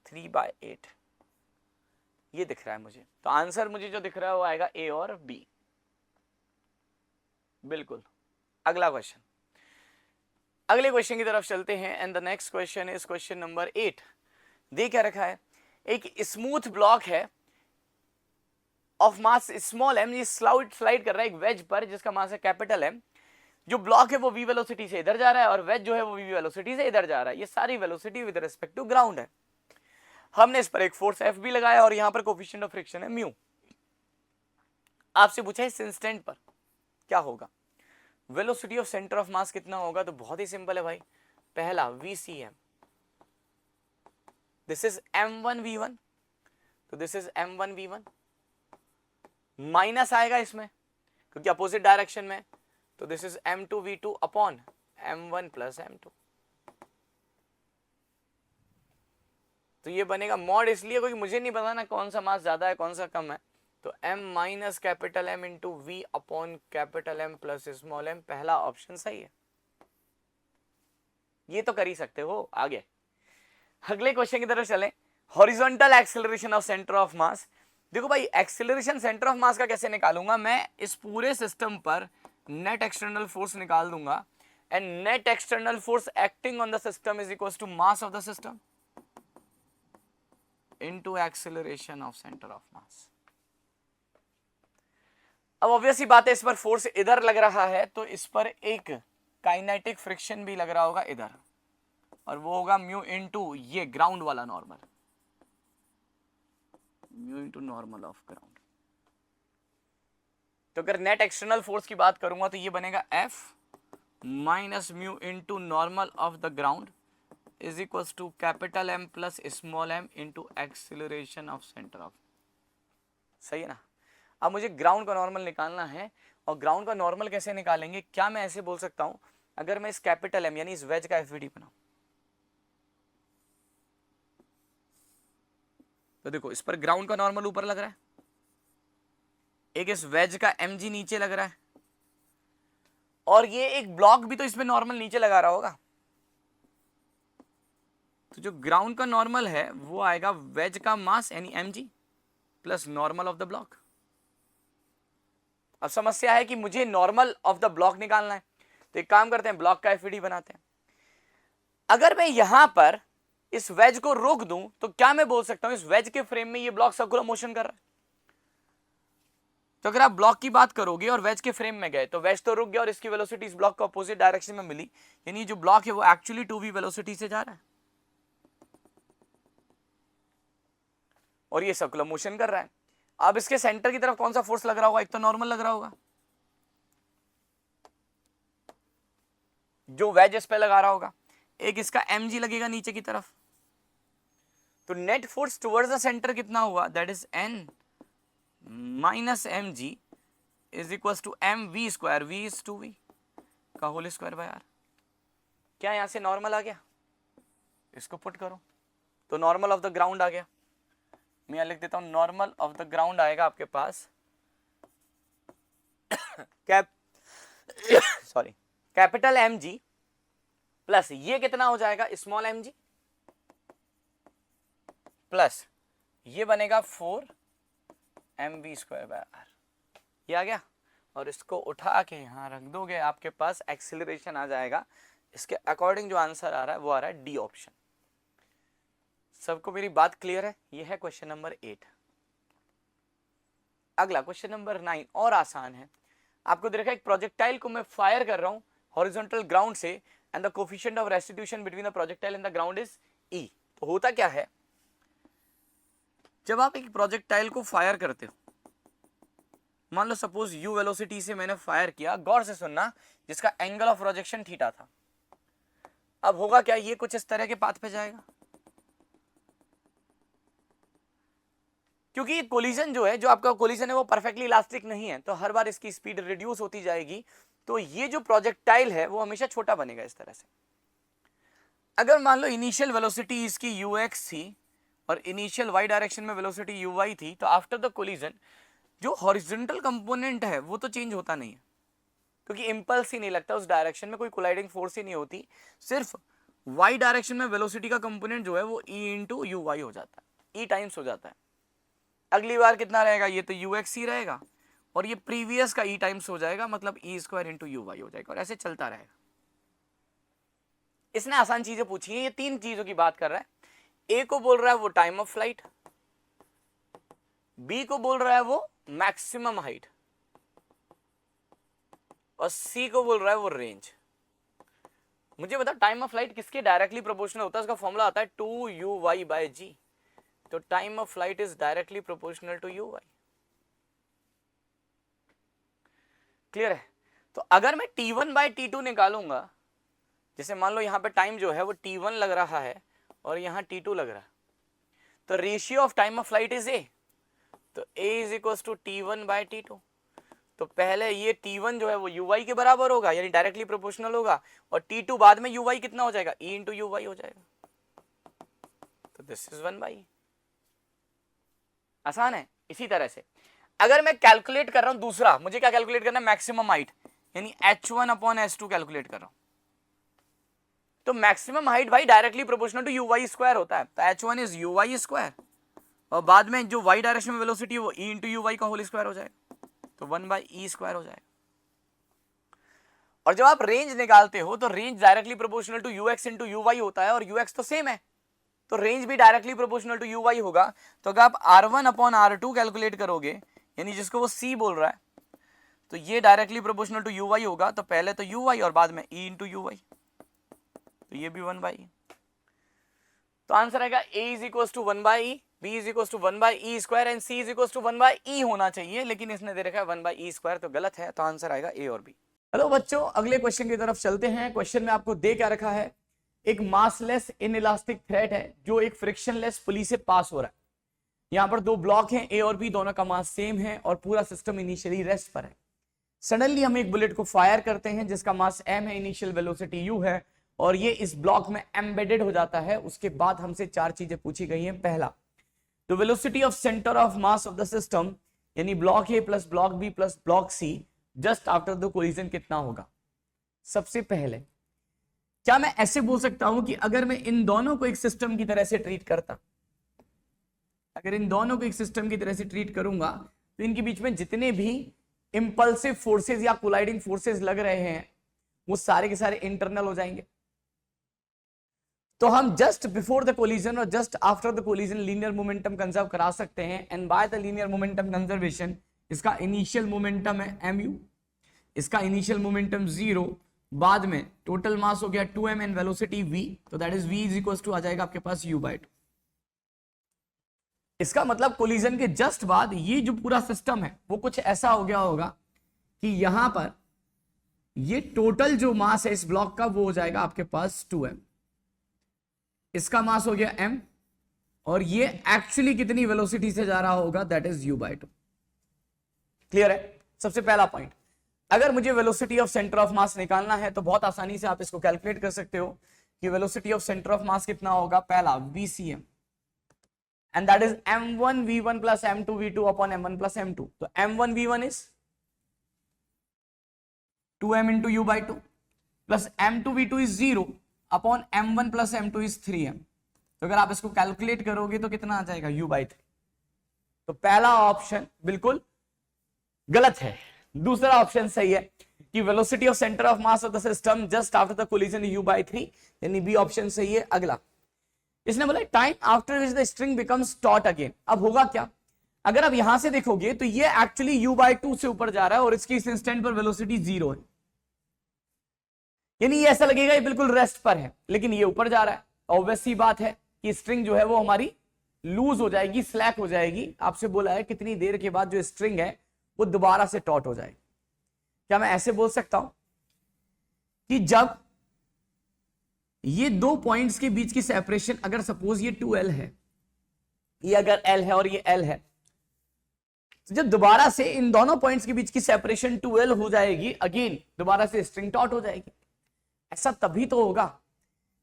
3/8 ये दिख रहा है मुझे। तो आंसर मुझे जो दिख रहा है वो आएगा ए और बी। बिल्कुल। अगला क्वेश्चन, अगले क्वेश्चन की तरफ चलते हैं, and the next question is question number 8। दे क्या रखा है? एक स्मूथ ब्लॉक है ऑफ मास स्मॉल एम, ये स्लाइड कर रहा है एक वेज पर जिसका मास है कैपिटल एम। जो ब्लॉक है वो वी वेलोसिटी से इधर जा रहा है और वेज जो है वो वी वेलोसिटी से इधर जा रहा है। ये सारी velocity with respect to ground है। हमने इस पर एक फोर्स एफ भी लगाया और यहां पर कोफिशिएंट ऑफ फ्रिक्शन है म्यू। आपसे पूछा है इस इंस्टेंट पर क्या होगा? वेलोसिटी ऑफ सेंटर ऑफ मास कितना होगा? तो बहुत ही सिंपल है भाई, पहला VCM, दिस इज M1V1, तो दिस इज M1V1, माइनस आएगा इसमें क्योंकि अपोजिट डायरेक्शन में, तो this is M2V2 upon M1 plus M2। तो ये बनेगा मॉड, इसलिए क्योंकि मुझे नहीं पता ना कौन सा मास ज्यादा है कौन सा कम है, तो M minus capital M into V upon capital M plus small m, पहला ऑप्शन सही है। ये तो कर ही सकते हो। आगे अगले क्वेश्चन की तरफ चलें, horizontal acceleration of centre of मास। देखो भाई, एक्सेलरेशन सेंटर ऑफ मास का कैसे निकालूंगा मैं? इस पूरे सिस्टम पर नेट एक्सटर्नल फोर्स निकाल दूंगा, and net external force acting on the system is equal to mass of the system into acceleration of centre of mass. अब ऑब्वियस ही बात है, इस पर फोर्स इधर लग रहा है तो इस पर एक काइनेटिक फ्रिक्शन भी लग रहा होगा इधर, और वो होगा म्यू इनटू ये ग्राउंड वाला normal, mu into normal of ground. तो अगर नेट एक्सटर्नल फोर्स की बात करूंगा तो ये बनेगा F minus mu into normal of the ground is equal to capital M plus small m into acceleration of centre of. सही है ना? अब मुझे ग्राउंड का नॉर्मल निकालना है, और ग्राउंड का नॉर्मल कैसे निकालेंगे? क्या मैं ऐसे बोल सकता हूं, अगर मैं इस कैपिटल M यानी इस वेज का FVD बनाऊं, तो देखो इस पर ग्राउंड का नॉर्मल ऊपर लग रहा है, एक इस वेज का MG नीचे लग रहा है, और ये एक ब्लॉक भी तो इसमें नॉर्मल नीचे लगा रहा होगा। तो जो ग्राउंड का नॉर्मल है वो आएगा वेज का मास यानी MG plus normal of the block. अब समस्या है कि मुझे नॉर्मल ऑफ द ब्लॉक निकालना है, तो एक काम करते हैं, ब्लॉक का FVD बनाते हैं। अगर मैं यहां पर इस वेज को रोक दूं तो क्या मैं बोल सकता हूं इस वेज के फ्रेम में ये ब्लॉक सर्कुलर मोशन कर रहा है? तो अगर आप ब्लॉक की बात करोगे और वेज के फ्रेम में गए तो वेज तो रुक गया और इसकी वेलोसिटी इस ब्लॉक को अपोजिट डायरेक्शन में मिली, यानी जो ब्लॉक है वो एक्चुअली 2v वेलोसिटी से जा रहा है और ये सर्कुलर मोशन कर रहा है। अब इसके सेंटर की तरफ कौन सा फोर्स लग रहा होगा? एक तो नॉर्मल लग रहा होगा जो वेज इस पे लगा रहा होगा, एक इसका MG लगेगा नीचे की तरफ। तो net force towards the centre कितना हुआ? That is N minus MG is equal to MV square, V is 2V का होल स्क्वायर बाय R। क्या यहां से नॉर्मल आ गया? इसको पुट करो तो नॉर्मल ऑफ द ग्राउंड आ गया। मैं यहां लिख देता हूं, नॉर्मल ऑफ द ग्राउंड आएगा आपके पास सॉरी कैपिटल MG प्लस ये कितना हो जाएगा? स्मॉल MG प्लस ये बनेगा 4 MV स्क्वायर बाय R। किया गया, और इसको उठा के यहाँ रख दोगे, आपके पास एक्सीलरेशन आ जाएगा। इसके अकॉर्डिंग जो आंसर आ रहा है वो आ रहा है डी ऑप्शन। सबको मेरी बात क्लियर है? ये है क्वेश्चन नंबर 8। अगला क्वेश्चन नंबर 9 और आसान है। आपको देखा एक प्रोजेक्टाइल को मैं फायर कर रहा हूं हॉरिजॉन्टल ग्राउंड से, and the coefficient of restitution between the projectile and the ground is E. तो होता क्या है, जब आप एक प्रोजेक्टाइल को फायर करते हो, मान लो सपोज u वेलोसिटी से मैंने फायर किया, गौर से सुनना, जिसका एंगल ऑफ प्रोजेक्शन थीटा था। अब होगा क्या, ये कुछ इस तरह के पाथ पे जाएगा, क्योंकि कोलिजन जो है, जो आपका कोलिजन है वो परफेक्टली इलास्टिक नहीं है, तो हर बार इसकी स्पीड रिड्यूस होती जाएगी। तो ये जो प्रोजेक्टाइल है वो हमेशा छोटा बनेगा इस तरह से। अगर मान लो इनिशियल वेलोसिटी इसकी ux थी और इनिशियल y डायरेक्शन में वेलोसिटी uy थी, तो आफ्टर द कोलिजन जो हॉरिजॉन्टल कंपोनेंट है वो तो चेंज होता नहीं है, क्योंकि इंपल्स ही नहीं लगता उस डायरेक्शन में, कोई कोलाइडिंग फोर्स ही नहीं होती। सिर्फ y डायरेक्शन में वेलोसिटी का कंपोनेंट जो है वो e इंटू यू वाई हो जाता है, e टाइम्स हो जाता है। अगली बार कितना रहेगा, ये तो ux ही रहेगा, और ये प्रीवियस का e टाइम्स हो जाएगा, मतलब e square into u y हो जाएगा, और ऐसे चलता रहेगा। इसने आसान चीजें पूछी है, ये 3 चीजों की बात कर रहा है। ए को बोल रहा है वो टाइम ऑफ फ्लाइट, बी को बोल रहा है वो मैक्सिमम हाइट, और सी को बोल रहा है वो रेंज। मुझे बता, टाइम ऑफ फ्लाइट किसके डायरेक्टली प्रोपोर्शनल होता है? उसका फॉर्मूला आता है 2u/g। तो time of flight is directly proportional to u/y। Clear है? तो अगर मैं t1/t2 निकालूंगा, जैसे मान लो यहां पे टाइम जो है वो t1 लग रहा है और यहां t2 लग रहा है, तो ratio of time of flight is a, तो a is equal to t1/t2। तो पहले ये t1 जो है वो uy के बराबर होगा, यानी डायरेक्टली प्रोपोर्शनल होगा, और t2 बाद में uy कितना हो जाएगा, e इंटू यू वाई हो जाएगा। तो दिस इज 1/e। आसान है। इसी तरह से अगर मैं कैलकुलेट कर रहा हूं दूसरा, मुझे क्या कैलकुलेट करना है, मैक्सिमम हाइट, यानी h1/s2 कैलकुलेट कर रहा हूं, तो मैक्सिमम हाइट भाई directly proportional to u y square होता है, तो h1 is you y square, और बाद में जो y डायरेक्शन में वेलोसिटी है वो e इंटू यू वाई का होल स्क्वायर हो जाएगा, तो 1/e स्क्वायर हो जाएगा। और जब आप रेंज निकालते हो तो range directly proportional to ux into u y होता है, और ux तो सेम है, तो रेंज भी directly proportional to u y होगा। तो अगर आप r1/r2 कैलकुलेट करोगे, यानी जिसको वो c बोल रहा है, तो ये directly proportional to u y होगा, तो पहले तो यू वाई और बाद में e इंटू यू वाई, तो ये भी 1/e। तो आंसर आएगा a is equal to 1/e, b is equal to 1/e square, and c is equal to 1/e होना चाहिए, लेकिन इसने दे रखा है 1/e स्क्वायर, तो गलत है। तो आंसर आएगा a और b। हेलो बच्चों, अगले क्वेश्चन की तरफ चलते हैं। क्वेश्चन में आपको दे क्या रखा है, एक मासलेस इनइलास्टिक थ्रेड है जो एक फ्रिक्शनलेस पुली से पास हो रहा है। यहाँ पर 2 ब्लॉक हैं, ए और बी, दोनों का मास सेम है और पूरा सिस्टम इनिशियली रेस्ट पर है। सडनली हम एक बुलेट को फायर करते हैं जिसका मास m है, इनिशियल वेलोसिटी u है, और ये इस ब्लॉक में एम्बेडेड हो जाता है। उसके बाद हमसे 4 चीजें पूछी गई हैं। पहला, the velocity of centre of mass of the system, यानी block A plus block B plus block C just after the collision कितना होगा। सबसे पहले क्या मैं ऐसे बोल सकता हूं कि अगर मैं इन दोनों को एक सिस्टम की तरह से ट्रीट करता, अगर इन दोनों को एक सिस्टम की तरह से ट्रीट करूंगा, तो इनके बीच में जितने भी इंपल्सिव फोर्सेस या कोलाइडिंग फोर्सेस लग रहे हैं वो सारे के सारे इंटरनल हो जाएंगे। तो हम जस्ट बिफोर द कोलिजन और just after the collision linear momentum conserve करा सकते हैं, and by the linear momentum conservation इसका इनिशियल मोमेंटम है mu, इसका इनिशियल मोमेंटम 0, बाद में टोटल मास हो गया 2m एंड वेलोसिटी v, तो that is v is equal to आ जाएगा आपके पास u/2। इसका मतलब कोलिजन के जस्ट बाद ये जो पूरा सिस्टम है वो कुछ ऐसा हो गया होगा कि यहां पर ये टोटल जो मास है इस ब्लॉक का वो हो जाएगा आपके पास 2m, इसका मास हो गया m, और ये एक्चुअली कितनी वेलोसिटी से जा रहा होगा, दैट इज u/2। क्लियर है? सबसे पहला पॉइंट, अगर मुझे वेलोसिटी ऑफ सेंटर ऑफ मास निकालना है तो बहुत आसानी से आप इसको कैलकुलेट कर सकते हो कि वेलोसिटी ऑफ सेंटर ऑफ मास कितना होगा। पहला vcm, and that is m1 v1 plus m2 v2 upon m1 plus m2। तो m1 v1 is 2m into u/2 plus m2 v2 is 0 upon m1 plus m2 is 3m। तो अगर आप इसको calculate करोगे तो कितना आ जाएगा, u/3। तो पहला ऑप्शन बिल्कुल गलत है। दूसरा ऑप्शन सही है कि velocity of centre of mass of the system just after the collision u by 3, यानी बी ऑप्शन सही है। अगला इसने बोला time after which the string becomes taut again. अब होगा क्या, अगर आप यहां से देखोगे तो ये एक्चुअली u बाय 2 से ऊपर जा रहा है और इसकी इस इंस्टेंट पर वेलोसिटी 0 है, यानी ये ऐसा लगेगा ये बिल्कुल रेस्ट पर है, लेकिन ये ऊपर जा रहा है। ऑब्वियस सी बात है कि स्ट्रिंग जो है वो हमारी लूज हो जाएगी, स्लैक हो जाएगी। आपसे बोला है कितनी देर के बाद जो स्ट्रिंग है वो दोबारा से टॉट हो जाएगी। क्या मैं ऐसे बोल सकता हूं कि जब ये दो पॉइंट्स के बीच की सेपरेशन, अगर सपोज ये 2l है, ये अगर l है और ये l है, तो जब दोबारा से इन दोनों पॉइंट्स के बीच की सेपरेशन 2l हो जाएगी, अगेन दोबारा से स्ट्रिंग टॉट हो जाएगी। ऐसा तभी तो होगा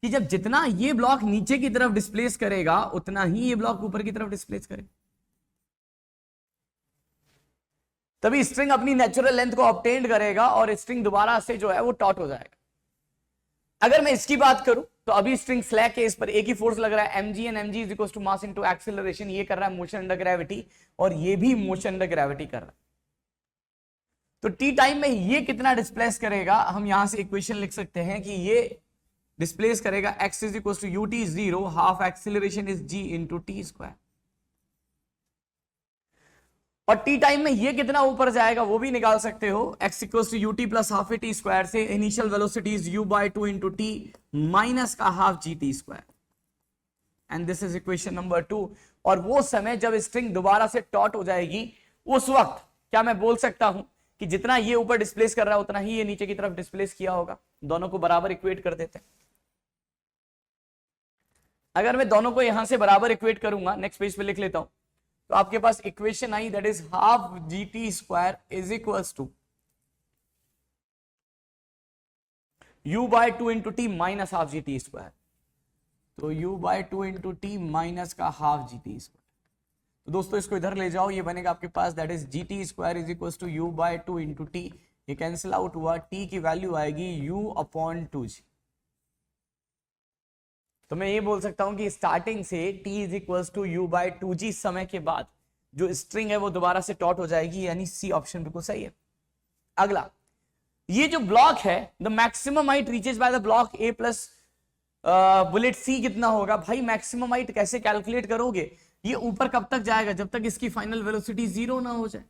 कि जब जितना ये ब्लॉक नीचे की तरफ डिस्प्लेस करेगा उतना ही ये ब्लॉक ऊपर की तरफ डिस्प्लेस करेगा, तभी स्ट्रिंग अपनी नेचुरल लेंथ को ऑब्टेन करेगा और स्ट्रिंग दोबारा से जो है वो टॉट हो जाएगा। अगर मैं इसकी बात करूं तो अभी स्ट्रिंग स्लैक है, इस पर एक ही फोर्स लग रहा है mg, and mg is equal to mass into acceleration. ये कर रहा है मोशन अंडर ग्रेविटी और ये भी मोशन अंडर ग्रेविटी कर रहा है। तो टी टाइम में ये कितना डिस्प्लेस करेगा, हम यहां से इक्वेशन लिख सकते हैं कि ये डिस्प्लेस करेगा x is equal to ut 0 half acceleration is g into T square. और टी टाइम में ये कितना ऊपर जाएगा वो भी निकाल सकते हो, x equal to U T plus half A T square से initial velocity is u by 2 into T minus का half G T square, and this is equation number 2। और वो समय जब स्ट्रिंग दोबारा से टॉट हो जाएगी, उस वक्त क्या मैं बोल सकता हूं कि जितना ये ऊपर डिस्प्लेस कर रहा है उतना ही ये नीचे की तरफ डिस्प्लेस किया होगा। दोनों को बराबर इक्वेट कर देते हैं। अगर मैं दोनों को यहां से बराबर इक्वेट करूंगा, नेक्स्ट पेज पे लिख लेता हूं, तो आपके पास इक्वेशन आई that is half G T square is equals to u by 2 into T minus half G T square. तो u by 2 into T minus का हाफ जी टी स्क्वायर। तो दोस्तों इसको इधर ले जाओ, ये बनेगा आपके पास that is g T square is equal to u by 2 into t. ये कैंसिल आउट हुआ, t की वैल्यू आएगी u अपॉन 2g। तो मैं ये बोल सकता हूं कि स्टार्टिंग से t is equal to u by 2g समय के बाद जो स्ट्रिंग है वो दोबारा से टॉट हो जाएगी, यानी सी ऑप्शन बिल्कुल सही है। अगला, ये जो ब्लॉक है the maximum height reaches by the block a plus bullet c कितना होगा। भाई मैक्सिमम हाइट कैसे कैलकुलेट करोगे, ये ऊपर कब तक जाएगा, जब तक इसकी फाइनल वेलोसिटी 0 ना हो जाए,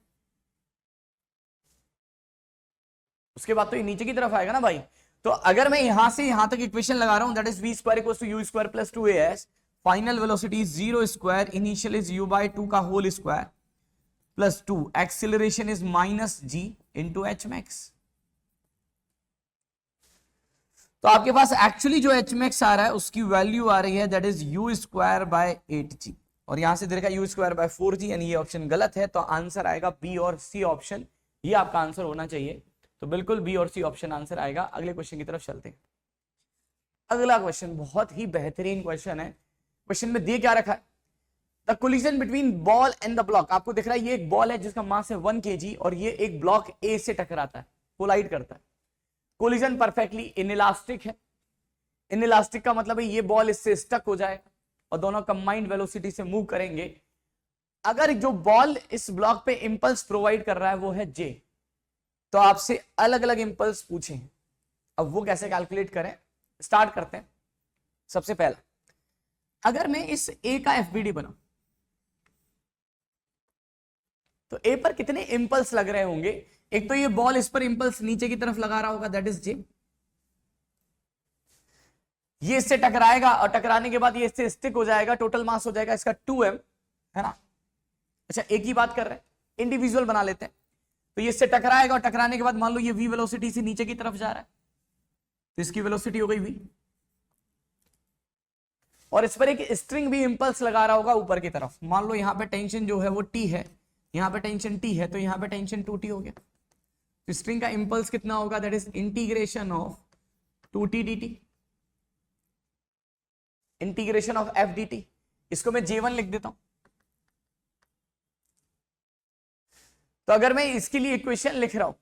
उसके बाद तो ये नीचे की तरफ आएगा ना भाई। तो अगर मैं यहां से यहां तक इक्वेशन लगा रहा हूं that is v square equals to u square plus 2as, final velocity 0 square, initial is u by 2 का whole square plus 2, acceleration is minus g into h max. तो आपके पास एक्चुअली जो एच मैक्स आ रहा है उसकी वैल्यू आ रही है that is u square by 8g, और यहां से देखा u स्क्वायर बाय 4g, यानी ये ऑप्शन गलत है। तो आंसर आएगा बी और सी ऑप्शन, ये आपका आंसर होना चाहिए। तो बिल्कुल बी और सी ऑप्शन आंसर आएगा। अगले क्वेश्चन की तरफ चलते हैं। अगला क्वेश्चन बहुत ही बेहतरीन क्वेश्चन है। क्वेश्चन में दिए क्या रखा है, the collision between ball and the block. आपको दिख रहा है ये एक बॉल है जिसका मास है 1 kg और ये एक ब्लॉक ए से टकराता है, कोलाइड करता है। कोलिजन परफेक्टली इनइलास्टिक है। इनइलास्टिक का मतलब है ये बॉल इससे स्टक हो जाएगा और दोनों कंबाइंड वेलोसिटी से मूव करेंगे। अगर जो बॉल इस ब्लॉक पे इंपल्स प्रोवाइड कर रहा है वो है जे, तो आपसे अलग अलग इंपल्स पूछे हैं। अब वो कैसे कैलकुलेट करें, स्टार्ट करते हैं। सबसे पहला, अगर मैं इस ए का एफबीडी बनाऊं तो ए पर कितने इंपल्स लग रहे होंगे। एक तो ये बॉल इस पर इंपल्स नीचे की तरफ लगा रहा होगा दैट इज जे, ये इससे टकराएगा और टकराने के बाद ये इससे स्टिक हो जाएगा, टोटल मास हो जाएगा इसका 2m, है ना। अच्छा एक ही बात कर रहे हैं, इंडिविजुअल बना लेते हैं। तो ये इससे टकराएगा और टकराने के बाद मान लो ये v वेलोसिटी से नीचे की तरफ जा रहा है, तो इसकी वेलोसिटी हो गई v, और इस पर एक स्ट्रिंग भी इंपल्स लगा रहा होगा ऊपर की तरफ। मान लो यहाँ पे टेंशन जो है वो t है, यहाँ पे टेंशन t है, तो यहाँ पे टेंशन 2t हो गया। तो स्ट्रिंग का इंपल्स कितना होगा that is integration of 2t dt, integration of f dt। इसको मैं j1 लिख देता हूं। तो अगर मैं इसके लिए इक्वेशन लिख रहा हूं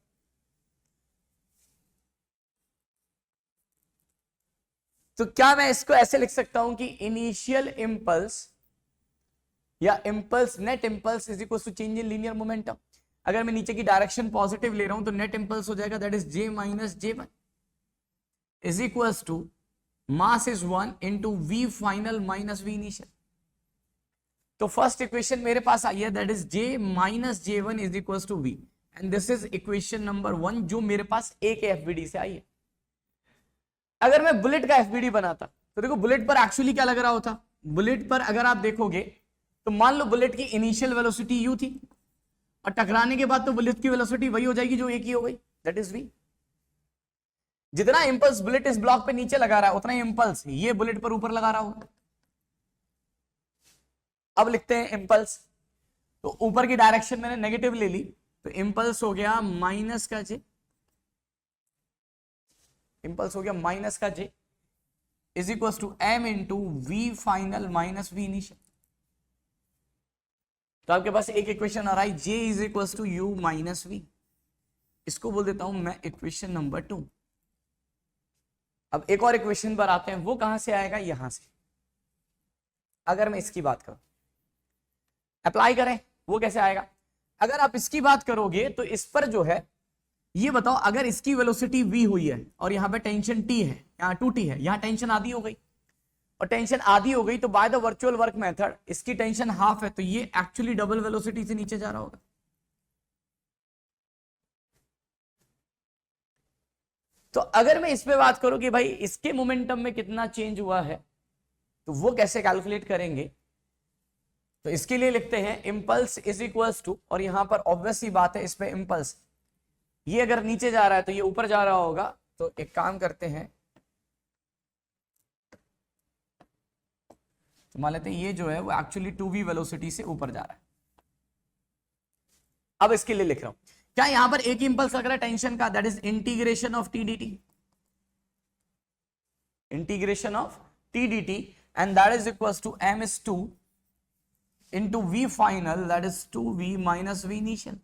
तो क्या मैं इसको ऐसे लिख सकता हूं कि इनिशियल इंपल्स या impulse net impulse is equal to change in linear momentum. अगर मैं नीचे की डायरेक्शन पॉजिटिव ले रहा हूं तो नेट इंपल्स हो जाएगा that is J minus J1 is equals to mass is 1 into V final minus V initial. तो फर्स्ट इक्वेशन मेरे पास आई है that is J minus J1 is equals to V and this is equation number 1 जो मेरे पास A के FBD से आई है। अगर मैं बुलेट का FBD बनाता तो देखो बुलेट पर एक्चुअली क्या लग रहा होता, बुलेट पर अगर आप देखोगे तो मान लो बुलेट की इनिशियल वेलोसिटी u थी और टकराने के बाद तो बुलेट की वेलोसिटी वही हो जाएगी जो एक ही हो गई दैट इज v। जितना इंपल्स बुलेट इस ब्लॉक पे नीचे लगा रहा है उतना ही इंपल्स ये बुलेट पर ऊपर लगा रहा होगा। अब लिखते हैं इंपल्स, तो ऊपर की डायरेक्शन मैंने नेगेटिव ले ली तो इंपल्स हो गया माइनस का j, इंपल्स हो गया माइनस का j is equal to m into we final minus we initial. तो आपके पास एक इक्वेशन आ रहा है j is equal to u minus v, इसको बोल देता हूं मैं इक्वेशन नंबर 2। अब एक और इक्वेशन पर आते हैं, वो कहां से आएगा, यहां से। अगर मैं इसकी बात करूं अप्लाई करें वो कैसे आएगा, अगर आप इसकी बात करोगे तो इस पर जो है ये बताओ अगर इसकी वेलोसिटी v हुई है और यहां पे टेंशन t है, यहां 2t है, यहां टेंशन आधी हो गई और टेंशन आधी हो गई तो by the virtual work method इसकी टेंशन हाफ है तो ये एक्चुअली डबल वेलोसिटी से नीचे जा रहा होगा। तो अगर मैं इस पे बात करूं कि भाई इसके मोमेंटम में कितना चेंज हुआ है तो वो कैसे कैलकुलेट करेंगे, तो इसके लिए लिखते हैं इंपल्स इज इक्वल्स टू, और यहां पर ऑब्वियस सी बात है इस पे इंपल्स ये अगर नीचे जा रहा है तो ये ऊपर जा रहा होगा, तो एक काम करते हैं तो मान लेते हैं ये जो है वो एक्चुअली 2v वेलोसिटी से ऊपर जा रहा है। अब इसके लिए लिख रहा हूं क्या यहां पर एक इंपल्स लग रहा है टेंशन का that is integration of T D T, integration of T D T and that is equals to m is 2 into v final that is 2v minus v initial।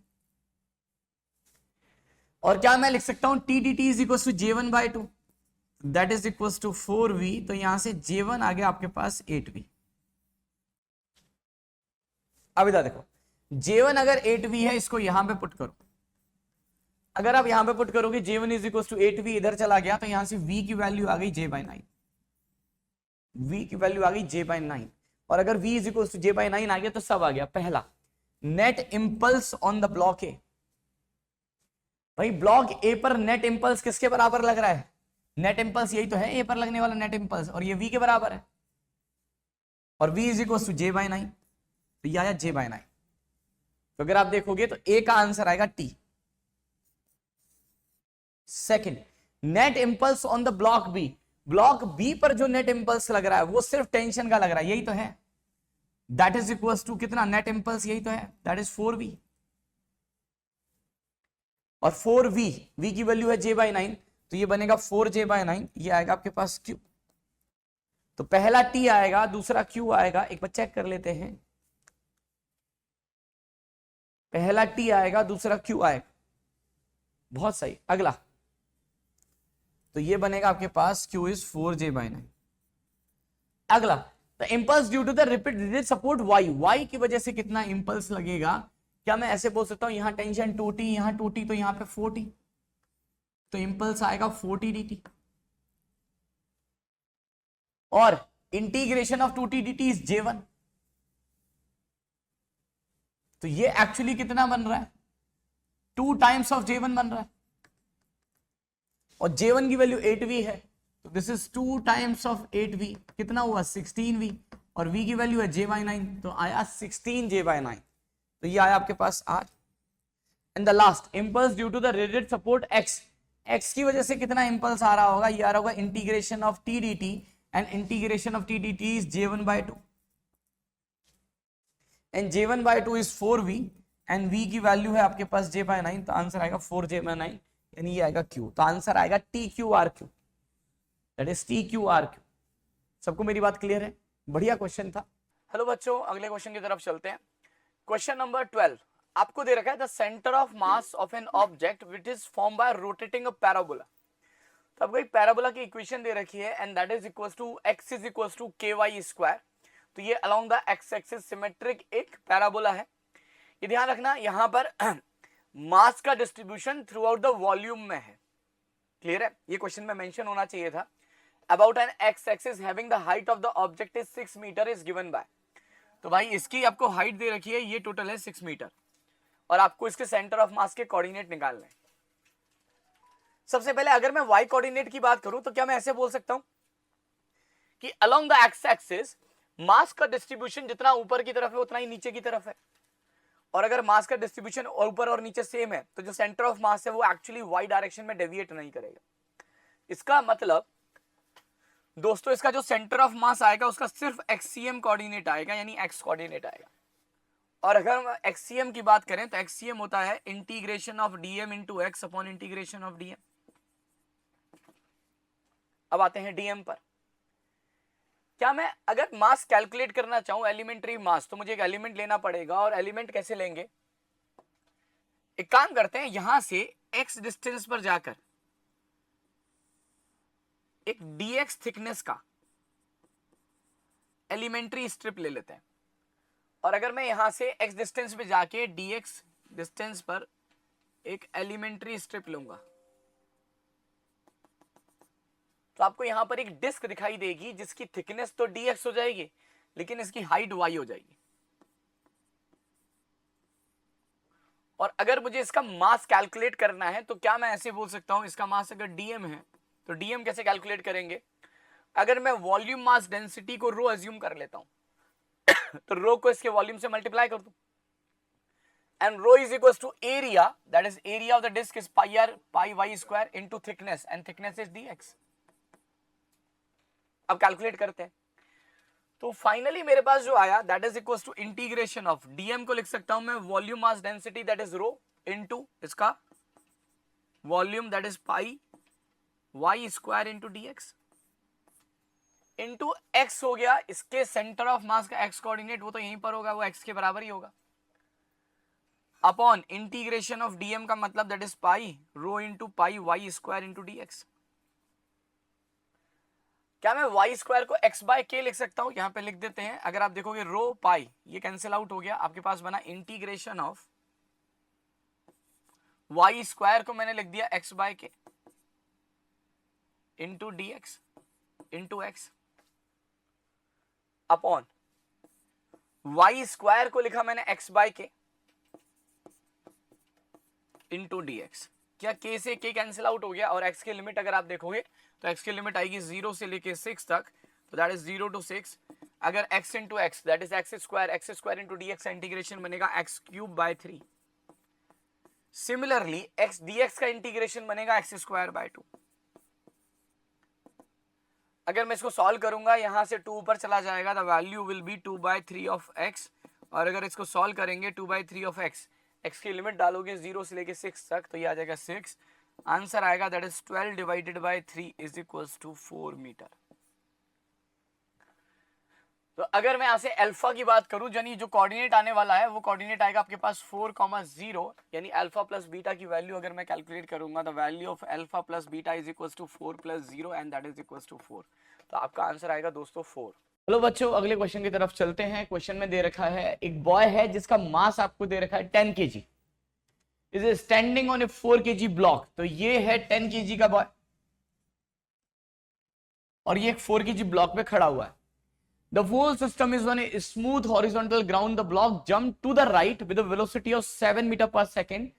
और क्या मैं लिख सकता हूं T D T is equal to J1 by 2 that is equal to 4v, तो यहां से J1 आ गया आपके पास 8v। अब इधर देखो J1 अगर 8v है इसको यहां पे पुट करो, अगर आप यहां पे पुट करोगे J1 is equal to 8v इधर चला गया तो यहां से v की वैल्यू आ गई J/9, v की वैल्यू आ गई J/9 और अगर v is equal to J/9 आ गया तो सब आ गया। पहला net impulse on the block A, भाई ब्लॉक ए पर नेट इंपल्स किसके बराबर लग रहा है, नेट इंपल्स यही तो है ए पर लगने वाला नेट इंपल्स और ये v के बराबर है और v is equal to J/9 तो ये आया J/9। तो अगर आप देखोगे तो ए का आंसर आएगा t। Second net impulse on the block B, block B पर जो नेट इंपल्स लग रहा है वो सिर्फ टेंशन का लग रहा है यही तो है, दैट इज इक्वल टू कितना नेट इंपल्स यही तो है दैट इज 4v और 4v v की वैल्यू है J/9 तो ये बनेगा 4J/9, ये आएगा आपके पास q। तो पहला t आएगा दूसरा q आएगा, एक बार चेक कर लेते हैं, पहला t आएगा दूसरा q आएगा, बहुत सही। अगला तो ये बनेगा आपके पास q इज 4J/9। अगला the impulse due to the repeated support y की वजह से कितना इंपल्स लगेगा, क्या मैं ऐसे बोल सकता हूं यहां टेंशन 2t यहां 2t तो यहां पे 4t, तो इंपल्स आएगा 4t dt और integration of 2t dt is J1 तो ये एक्चुअली कितना बन रहा है 2 टाइम्स ऑफ J1 बन रहा है और J1 की वैल्यू 8v है तो this is 2 times of 8v कितना हुआ 16v और v की वैल्यू है J/9 तो आया 16J/9 तो ये आया आपके पास r। And the last impulse due to the radiated support x की वजह से कितना इंपल्स आ रहा होगा, ये आ रहा होगा integration of t dt and integration of t dt is J1/2 and J1/2 is 4v and v की वैल्यू है आपके पास J/9 तो आंसर आएगा 4J/9 यानी ये आएगा q, तो आंसर आएगा TQRQ दैट इज TQRQ। सबको मेरी बात क्लियर है, बढ़िया क्वेश्चन था। हेलो बच्चों अगले क्वेश्चन की तरफ चलते हैं। क्वेश्चन नंबर 12 आपको दे रखा है the centre of mass of an object which is form by rotating a parabola. तो आपको एक पैराबोला की इक्वेशन दे रखी है and that is equals to x is equals to ky square. तो ये along the x axis symmetric एक पैराबोला है। ये ध्यान रखना यहाँ पर मास का distribution throughout the volume में है। क्लियर है, ये क्वेश्चन में मेंशन होना चाहिए था। About an X axis having the height of the object is 6 metre is given by, तो भाई इसकी आपको हाइट दे रखी है, ये टोटल है 6 मीटर, और आपको इसके सेंटर ऑफ मास के कोऑर्डिनेट निकालने हैं। सबसे पहले अगर मैं वाई कोऑर्डिनेट की बात करूं तो क्या मैं ऐसे बोल सकता हूं कि अलोंग द एक्स एक्सिस मास का डिस्ट्रीब्यूशन जितना ऊपर की तरफ है उतना ही नीचे की तरफ है, और अगर मास का डिस्ट्रीब्यूशन ऊपर और नीचे सेम है तो जो सेंटर ऑफ मास है वो एक्चुअली वाई डायरेक्शन में डेविएट नहीं करेगा। इसका मतलब दोस्तों इसका जो सेंटर ऑफ मास आएगा उसका सिर्फ एक्सीएम कोऑर्डिनेट आएगा, यानी एक्स कोऑर्डिनेट आएगा। और अगर एक्सीएम की बात करें तो एक्सीएम होता है integration of DM into X upon integration of DM. अब आते हैं डीएम पर। क्या मैं अगर मास कैलकुलेट करना चाहूं एलिमेंट्री मास, तो मुझे एक एलिमेंट लेना पड़ेगा, और एलिमेंट कैसे लेंगे, एक काम करते हैं, यहां से एक्स डिस्टेंस पर जाकर एक dx थिकनेस का एलिमेंट्री स्ट्रिप ले लेते हैं, और अगर मैं यहां से x डिस्टेंस पे जाके dx डिस्टेंस पर एक एलिमेंट्री स्ट्रिप लूंगा, तो आपको यहां पर एक डिस्क दिखाई देगी जिसकी थिकनेस तो dx हो जाएगी लेकिन इसकी हाइट y हो जाएगी। और अगर मुझे इसका मास कैलकुलेट करना है तो क्या मैं ऐसे बोल सकता हूं, इसका मास अगर dm है तो dm कैसे कैलकुलेट करेंगे, अगर मैं वॉल्यूम मास डेंसिटी को रो अज्यूम कर लेता हूं तो रो को इसके वॉल्यूम से मल्टीप्लाई कर दूं, and rho is equal to area, that is area of the disc is pi r pi Y square into thickness, and thickness is dx। अब कैलकुलेट करते हैं, तो फाइनली मेरे पास जो आया that is equal to integration of dm को लिख सकता हूं मैं volume mass density that is rho into इसका volume that is pi Y square into dx into x हो गया, इसके सेंटर ऑफ मास का एक्स कोऑर्डिनेट वो तो यहीं पर होगा, वो एक्स के बराबर ही होगा, अपॉन इंटीग्रेशन ऑफ डीएम का मतलब that is pi rho into pi Y square into dx। क्या मैं वाई स्क्वायर को एक्स बाय के लिख सकता हूं, यहां पे लिख देते हैं, अगर आप देखोगे रो पाई ये कैंसिल आउट हो गया, आपके पास बना इंटीग्रेशन ऑफ वाई स्क्वायर को मैंने लिख दिया X by K into dx into X upon Y square को लिखा मैंने X by K into dx। क्या k से k कैंसिल आउट हो गया, और x की लिमिट अगर आप देखोगे तो x की लिमिट आएगी 0 से लेके 6 तक, तो दैट इज 0 to 6, अगर x into x that is x square into dx integration बनेगा x cube by 3। Similarly x dx का इंटीग्रेशन बनेगा x स्क्वायर बाय 2। अगर मैं इसको सॉल्व करूंगा यहां से 2 ऊपर चला जाएगा, the value will be 2/3 of x, और अगर इसको सॉल्व करेंगे 2/3 ऑफ x, x की लिमिट डालोगे 0 से लेके 6 तक, तो ये आ जाएगा 6, आंसर आएगा that is 12 divided by 3 is equals to 4 metre. तो अगर मैं यहां से अल्फा की बात करूं, यानी जो कोऑर्डिनेट आने वाला है वो कोऑर्डिनेट आएगा आपके पास 4,0, यानी अल्फा प्लस बीटा की वैल्यू अगर मैं कैलकुलेट करूंगा, the value of alpha plus beta is equals to 4 + 0 and that is equals to 4। तो आपका आंसर आएगा दोस्तों 4। चलो बच्चों अगले क्वेश्चन की तरफ चलते हैं। क्वेश्चन में दे रखा है एक बॉय है जिसका मास आपको दे रखा है 10 kg, is standing on A 4 kg block. तो ये है 10 kg का बॉय और ये एक 4 kg ब्लॉक पे खड़ा हुआ है। The whole system is on a smooth horizontal ground. The block jumped to the right with a velocity of 7 meter per second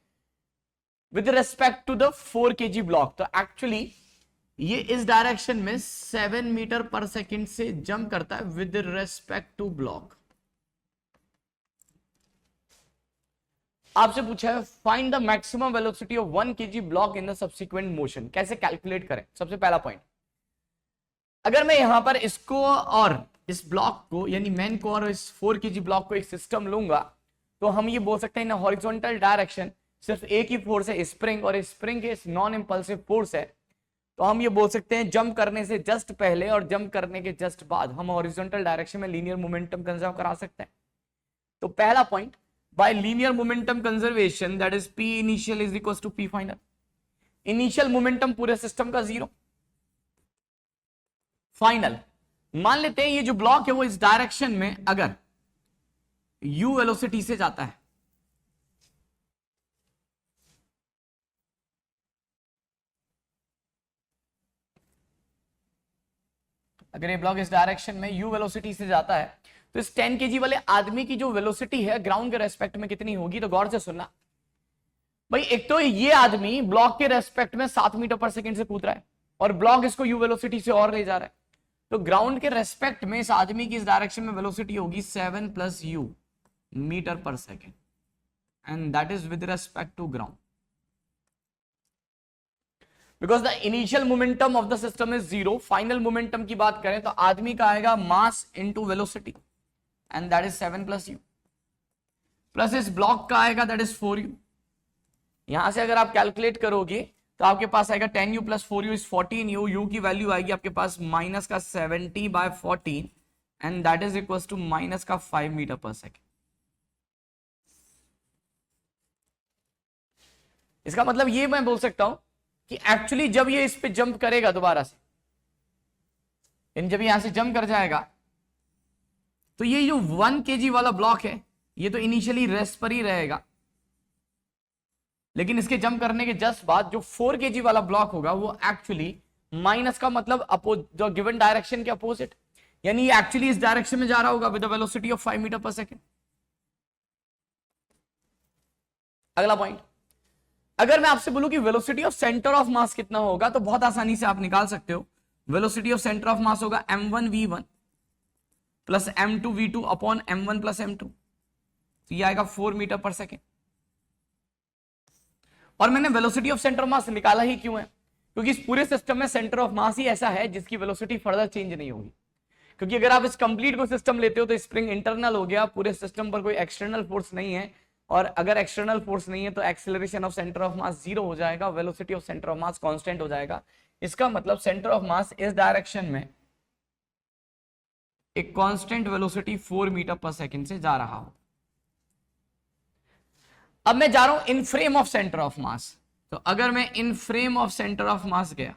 with respect to the 4 kg block. तो actually ये इस direction में 7 metre per second से jump करता है with respect to block. आपसे पूछा है find the maximum velocity of 1 kg block in the subsequent motion. कैसे कैलकुलेट करें? सबसे पहला पॉइंट, अगर मैं यहां पर इसको और इस ब्लॉक को यानी मैन को और इस 4 kg ब्लॉक को एक सिस्टम लूंगा तो हम ये बोल सकते हैं इन हॉरिजॉन्टल डायरेक्शन सिर्फ एक ही फोर्स है स्प्रिंग, और स्प्रिंग के नॉन इंपल्सिव फोर्स है, तो हम ये बोल सकते हैं जंप करने से जस्ट पहले और जंप करने के जस्ट बाद हम हॉरिजॉन्टल डायरेक्शन में लीनियर मोमेंटम कंजर्व करा सकते हैं। तो पहला point, by linear momentum conservation that is P initial is equal to P final. Initial momentum पूरे सिस्टम का 0, फाइनल मान लेते हैं ये जो ब्लॉक है वो इस डायरेक्शन में अगर u वेलोसिटी से जाता है अगर ये ब्लॉक इस डायरेक्शन में u वेलोसिटी से जाता है तो इस 10 kg वाले आदमी की जो वेलोसिटी है ग्राउंड के रेस्पेक्ट में कितनी होगी, तो गौर से सुनना भाई। एक तो ये आदमी ब्लॉक के रेस्पेक्ट में 7 मीटर पर सेकंड से कूद रहा है और ब्लॉक इसको u वेलोसिटी से और ले जा रहा है, तो ग्राउंड के रेस्पेक्ट में इस आदमी की इस डायरेक्शन में वेलोसिटी होगी 7 + u metre per second, and that is with respect to ground, because the initial momentum of the system is 0। Final momentum की बात करें तो आदमी का आएगा mass into velocity, and that is 7 + u, plus इस ब्लॉक का आएगा दैट इज 4u। यहां से अगर आप कैलकुलेट करोगे तो आपके पास आएगा 10u + 4u is 14u, u की वैल्यू आएगी आपके पास माइनस का 70/14, and that is equal to minus का 5 मीटर पर सेकेंड। इसका मतलब ये मैं बोल सकता हूं कि एक्चुअली जब ये इस पे जंप करेगा दोबारा से, जब यहां से जंप कर जाएगा तो ये जो 1 kg वाला ब्लॉक है ये तो इनिशियली रेस्ट पर ही रहेगा, लेकिन इसके जंप करने के जस्ट बाद जो 4 kg वाला ब्लॉक होगा वो एक्चुअली माइनस का मतलब जो गिवन डायरेक्शन के अपोजिट, यानी ये एक्चुअली इस डायरेक्शन में जा रहा होगा with velocity of 5 metre per second. अगला पॉइंट, अगर मैं आपसे बोलूं कि वेलोसिटी ऑफ सेंटर ऑफ मास कितना होगा तो बहुत आसानी से आप निकाल सकते हो। वेलोसिटी ऑफ सेंटर ऑफ मास होगा m1v1 plus m2v2 upon m1 plus m2, तो ये आएगा 4 मीटर पर सेकेंड। और मैंने वेलोसिटी ऑफ सेंटर ऑफ मास निकाला ही क्यों है, क्योंकि इस पूरे सिस्टम में सेंटर ऑफ मास ही ऐसा है जिसकी वेलोसिटी फर्दर चेंज नहीं होगी। क्योंकि अगर आप इस कंप्लीट को सिस्टम लेते हो तो स्प्रिंग इंटरनल हो गया, पूरे सिस्टम पर कोई एक्सटर्नल फोर्स नहीं है, और अगर एक्सटर्नल फोर्स नहीं है तो एक्सेलरेशन ऑफ सेंटर ऑफ मास 0 हो जाएगा, velocity of centre of mass constant हो जाएगा। इसका मतलब सेंटर ऑफ मास इस डायरेक्शन में एक constant velocity 4 metre per second से जा रहा हो। अब मैं जा रहा हूं इन फ्रेम ऑफ सेंटर ऑफ मास, तो अगर मैं इन फ्रेम ऑफ सेंटर ऑफ मास गया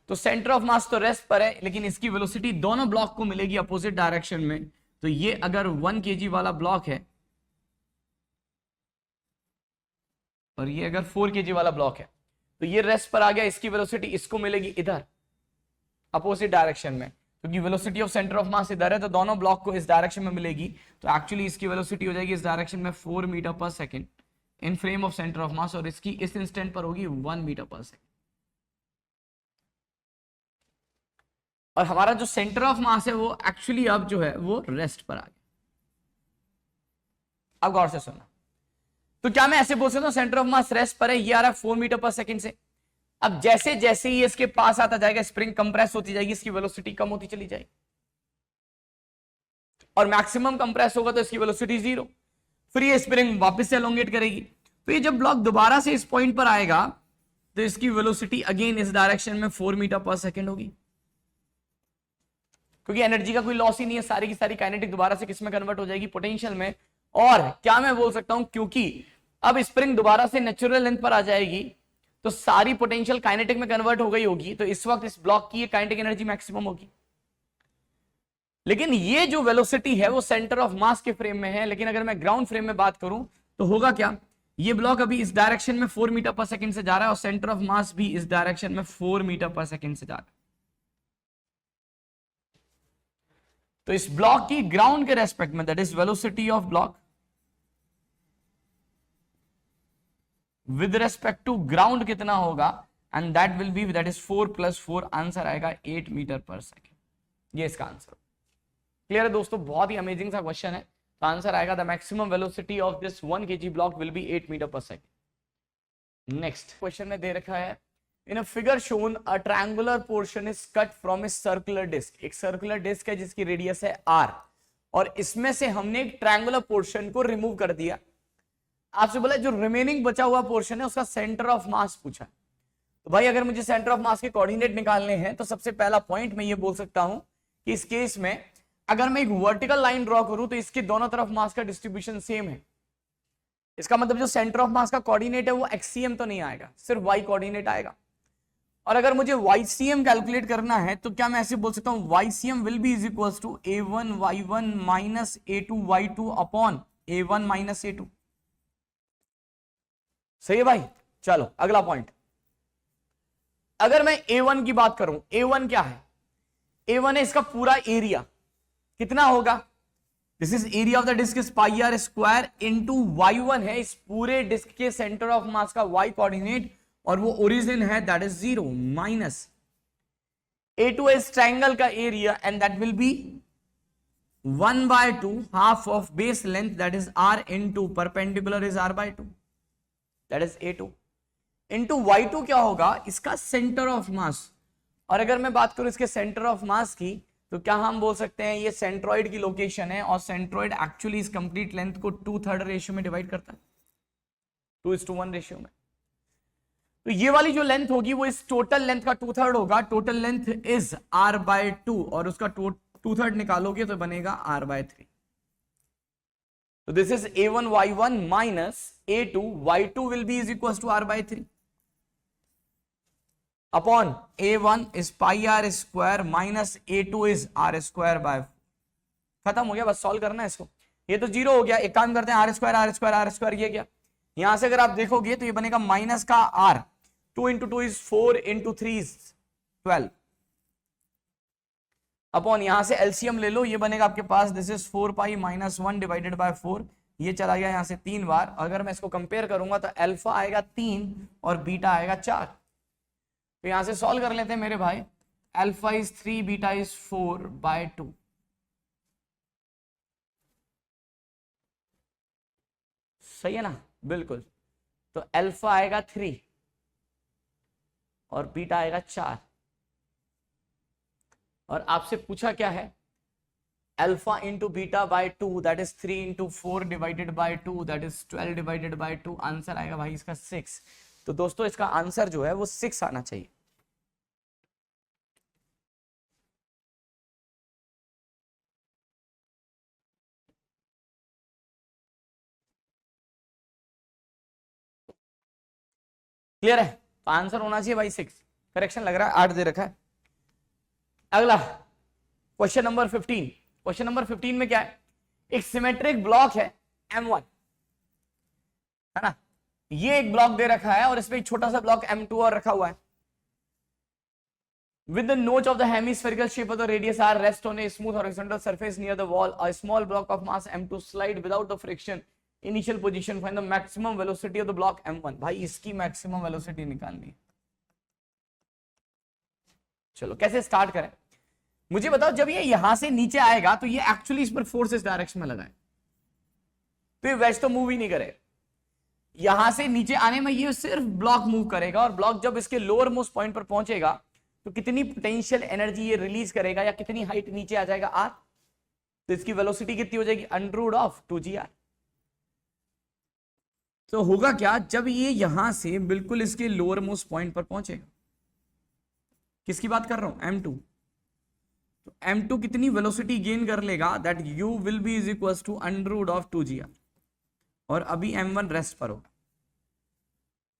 तो सेंटर ऑफ मास तो रेस्ट पर है, लेकिन इसकी वेलोसिटी दोनों ब्लॉक को मिलेगी अपोजिट डायरेक्शन में। तो ये अगर 1 kg वाला ब्लॉक है और ये अगर 4 kg वाला ब्लॉक है तो ये रेस्ट पर आ गया, इसकी वेलोसिटी इसको मिलेगी इधर अपोजिट डायरेक्शन में, क्योंकि वेलोसिटी ऑफ सेंटर ऑफ मास इधर है तो दोनों ब्लॉक को इस डायरेक्शन में मिलेगी। तो एक्चुअली इसकी वेलोसिटी हो जाएगी इस डायरेक्शन में 4 metre per second in frame of centre of मास, और इसकी इस इंस्टेंट पर होगी 1 मीटर पर सेकेंड। और हमारा जो सेंटर ऑफ मास है वो एक्चुअली अब जो है वो रेस्ट पर आ गया। अब गौर से सुनना, तो क्या मैं ऐसे बोल सकता हूं सेंटर ऑफ मास रेस्ट पर है, ये आ रहा है 4 मीटर पर सेकंड से। अब जैसे जैसे ही इसके पास आता जाएगा स्प्रिंग कंप्रेस होती जाएगी, इसकी वेलोसिटी कम होती चली जाएगी, और मैक्सिमम कंप्रेस होगा तो इसकी वेलोसिटी 0, फिर ये स्प्रिंग वापस से एलोंगेट करेगी। तो ये जब ब्लॉक दोबारा से इस पॉइंट पर आएगा तो इसकी वेलोसिटी अगेन इस डायरेक्शन में 4 मीटर पर सेकंड होगी, क्योंकि एनर्जी का कोई लॉस ही नहीं है, सारी की सारी काइनेटिक दोबारा से किस में कन्वर्ट हो जाएगी, पोटेंशियल में। और क्या मैं बोल सकता हूं, क्योंकि अब स्प्रिंग दोबारा से नेचुरल लेंथ पर आ जाएगी तो सारी पोटेंशियल काइनेटिक में कन्वर्ट हो गई होगी, तो इस वक्त इस ब्लॉक की काइनेटिक एनर्जी मैक्सिमम होगी। लेकिन ये जो वेलोसिटी है वो सेंटर ऑफ मास के फ्रेम में है, लेकिन अगर मैं ग्राउंड फ्रेम में बात करूं तो होगा क्या, ये ब्लॉक अभी इस डायरेक्शन में 4 मीटर पर सेकंड से जा रहा है और सेंटर ऑफ मास भी इस डायरेक्शन में 4 मीटर पर सेकंड से जा रहा है। तो इस ब्लॉक की ग्राउंड के रेस्पेक्ट में that is velocity of block with respect to ground कितना होगा, and that will be that is 4 + 4, answer आएगा 8 मीटर पर सेकेंड। ये इसका आंसर। क्लियर है दोस्तों, बहुत ही अमेजिंग सा क्वेश्चन है। तो आंसर आएगा the maximum velocity of this 1 kg block will be 8 metre per second. Next question में दे रखा है in a figure shown a triangular portion is cut from a circular disc. एक सर्कुलर डिस्क है जिसकी रेडियस है r, और इसमें से हमने एक ट्रायंगुलर पोर्शन को रिमूव कर दिया। आपसे बोला जो रिमेनिंग बचा हुआ पोर्शन है उसका सेंटर ऑफ मास पूछा। तो भाई अगर मुझे सेंटर ऑफ मास के कोऑर्डिनेट निकालने हैं तो सबसे पहला पॉइंट मैं ये बोल सकता हूं कि इस केस में अगर मैं एक वर्टिकल लाइन ड्रॉ करूं तो इसके दोनों तरफ मास का डिस्ट्रीब्यूशन सेम है। इसका मतलब जो सेंटर ऑफ मास का कोऑर्डिनेट है वो एक्सीएम तो नहीं आएगा, सिर्फ वाई कोऑर्डिनेट आएगा। और अगर मुझे YCM कैलकुलेट करना है तो क्या मैं ऐसे बोल सकता हूं YCM will be is equals to A1y1 minus A2y2 upon A1 minus A2। सही है भाई, चलो अगला पॉइंट। अगर मैं A1 की बात करूं, A1 क्या है? A1 है इसका पूरा एरिया, कितना होगा? This is area of the disc is pi are square into Y1 है इस पूरे डिस्क के सेंटर ऑफ मास का y कोऑर्डिनेट, और वो ओरिजिन है that is 0 minus A2 is triangle का area and that will be 1/2 half of base length that is r into perpendicular is r/2 that is A2 into Y2 क्या होगा? इसका centre of मास। और अगर मैं बात करूं इसके सेंटर ऑफ मास की, तो क्या हम बोल सकते हैं ये सेंट्रॉइड की लोकेशन है, और सेंट्रॉइड एक्चुअली इस कंप्लीट लेंथ को 2/3 रेशियो में डिवाइड करता है, 2:1 रेशियो में। तो ये वाली जो लेंथ होगी वो इस टोटल लेंथ का 2/3 होगा। टोटल लेंथ इज r/2 और उसका 2/3 निकालोगे तो बनेगा r/3। तो this is A1 Y1 minus A2 Y2 will be is equal to r/3 upon A1 is pi are square minus A2 is r square by. खत्म हो गया, बस सॉल्व करना है इसको। ये तो 0 हो गया, एक काम करते हैं r square r square r square, ये क्या? यहां से अगर आप देखोगे तो ये बनेगा माइनस का r, 2 into 2 is 4 into 3 is 12 upon यहां से एलसीएम ले लो, ये बनेगा आपके पास this is 4 pi minus 1 divided by 4, ये चला गया यहां से 3 बार। अगर मैं इसको कंपेयर करूंगा तो अल्फा आएगा 3 और बीटा आएगा 4। तो यहां से सॉल्व कर लेते हैं मेरे भाई। अल्फा इज 3 बीटा इज 4/2, सही है ना? बिल्कुल। तो अल्फा आएगा 3 और बीटा आएगा 4। और आपसे पूछा क्या है? Alpha into beta by 2 that is 3 into 4 divided by 2 that is 12 divided bye 2। Answer आएगा भाई इसका 6। तो दोस्तों इसका आंसर जो है वो 6 आना चाहिए। क्लियर है? तो आंसर होना चाहिए भाई 6। करेक्शन लग रहा है 8 दे रखा है। अगला क्वेश्चन नंबर 15। क्वेश्चन नंबर 15 में क्या है? एक सिमेट्रिक ब्लॉक है M1, है ना? ये एक ब्लॉक दे रखा है और इसमें एक छोटा सा ब्लॉक M2 और रखा हुआ है। With the notch of the hemispherical shape of the radius r rest on a smooth horizontal surface near the wall, a small block of mass M2 slide without the friction. Initial position, find the maximum velocity of the block M1। भाई इसकी maximum velocity निकालनी है। चलो कैसे start करें? मुझे बताओ, जब ये यहां से नीचे आएगा तो ये एक्चुअली इस पर फोर्स इस डायरेक्शन में लगाए तो ये वैसे तो मूव ही नहीं करेगा। यहां से नीचे आने में ये सिर्फ ब्लॉक मूव करेगा, और ब्लॉक जब इसके लोअर मोस्ट पॉइंट पर पहुंचेगा तो कितनी पोटेंशियल एनर्जी ये रिलीज करेगा, या कितनी हाइट नीचे आ जाएगा r, तो इसकी वेलोसिटी कितनी हो जाएगी? √2gr। तो होगा क्या? जब ये यहां से बिल्कुल इसके लोअर मोस्ट पॉइंट पर पहुंचेगा, किसकी बात कर रहा हूं? M2। तो M2 कितनी वेलोसिटी गेन कर लेगा? That u will be is equal to √2gr, और अभी M1 रेस्ट पर होगा।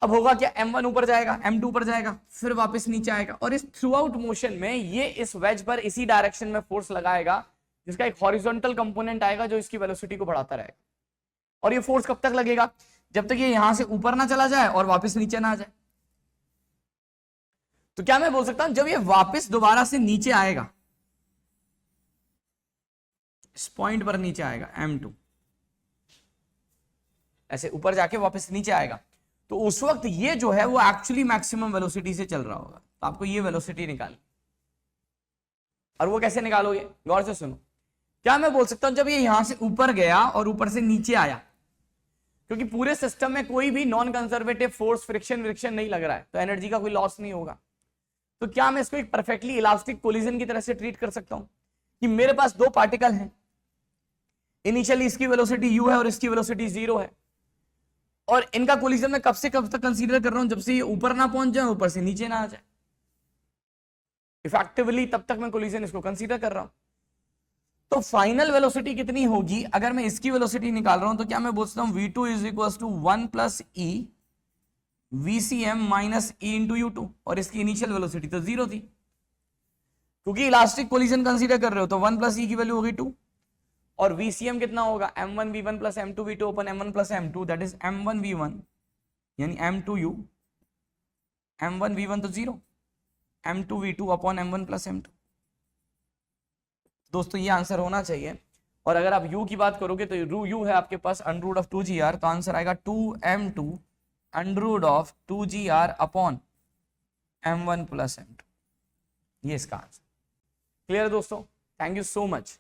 अब होगा क्या? M1 ऊपर जाएगा, M2 ऊपर जाएगा, फिर वापस नीचे आएगा, और इस थ्रू आउट मोशन में ये इस वेज पर इसी डायरेक्शन में फोर्स लगाएगा, जिसका एक हॉरिजॉन्टल कंपोनेंट आएगा जो इसकी वेलोसिटी को बढ़ाता रहेगा। और ये फोर्स कब तक लगेगा? जब तक ये यहां से ऊपर ना चला जाए और वापस नीचे ना आ जाए। तो क्या मैं बोल सकता हूं, जब ये वापस दोबारा से नीचे आएगा, इस पॉइंट पर नीचे आएगा M2, ऐसे ऊपर जाके वापस नीचे आएगा, तो उस वक्त ये जो है वो एक्चुअली मैक्सिमम वेलोसिटी से चल रहा होगा। तो आपको ये वेलोसिटी निकालनी। और वो कैसे निकालोगे? गौर से सुनो। क्या मैं बोल सकता हूं, जब ये यहां से ऊपर गया और ऊपर से नीचे आया, क्योंकि पूरे सिस्टम में कोई भी नॉन कंजर्वेटिव फोर्स फ्रिक्शन नहीं लग रहा है, तो एनर्जी का कोई लॉस नहीं होगा। तो क्या मैं इसको एक परफेक्टली इलास्टिक कोलिजन की तरह से ट्रीट कर सकता हूं कि मेरे पास दो पार्टिकल हैं, इनिशियली इसकी वेलोसिटी u है और इसकी वेलोसिटी 0 है, और इनका कोलिजन मैं कब से कब तक कंसीडर कर रहा हूं? जब से ये ऊपर ना पहुंच जाए, ऊपर से नीचे ना आ जाए। इफेक्टिवली तब तक मैं कोलिजन इसको कंसीडर कर रहा हूं। तो फाइनल वेलोसिटी कितनी होगी? अगर मैं इसकी वेलोसिटी निकाल रहा हूं तो क्या मैं बोल सकता हूं v2 is equal to 1 plus e vcm minus e into u2, और इसकी इनिशियल वेलोसिटी तो 0 थी, क्योंकि इलास्टिक कोलिजन कंसीडर कर रहे हो, तो 1 प्लस e की वैल्यू होगी 2, और VCM कितना होगा? m1 v1 plus m2 v2 upon m1 plus m2, that is m1 v1 यानी m2 u, m1 v1 तो 0, m2v2 upon m1 plus m2। दोस्तों ये आंसर होना चाहिए। और अगर आप u की बात करोगे तो u है आपके पास अंडर रूट ऑफ 2gr, तो आंसर आएगा 2m2 under root of 2gr upon m1 plus m2। ये इसका आंसर। क्लियर दोस्तों? Thank you so much.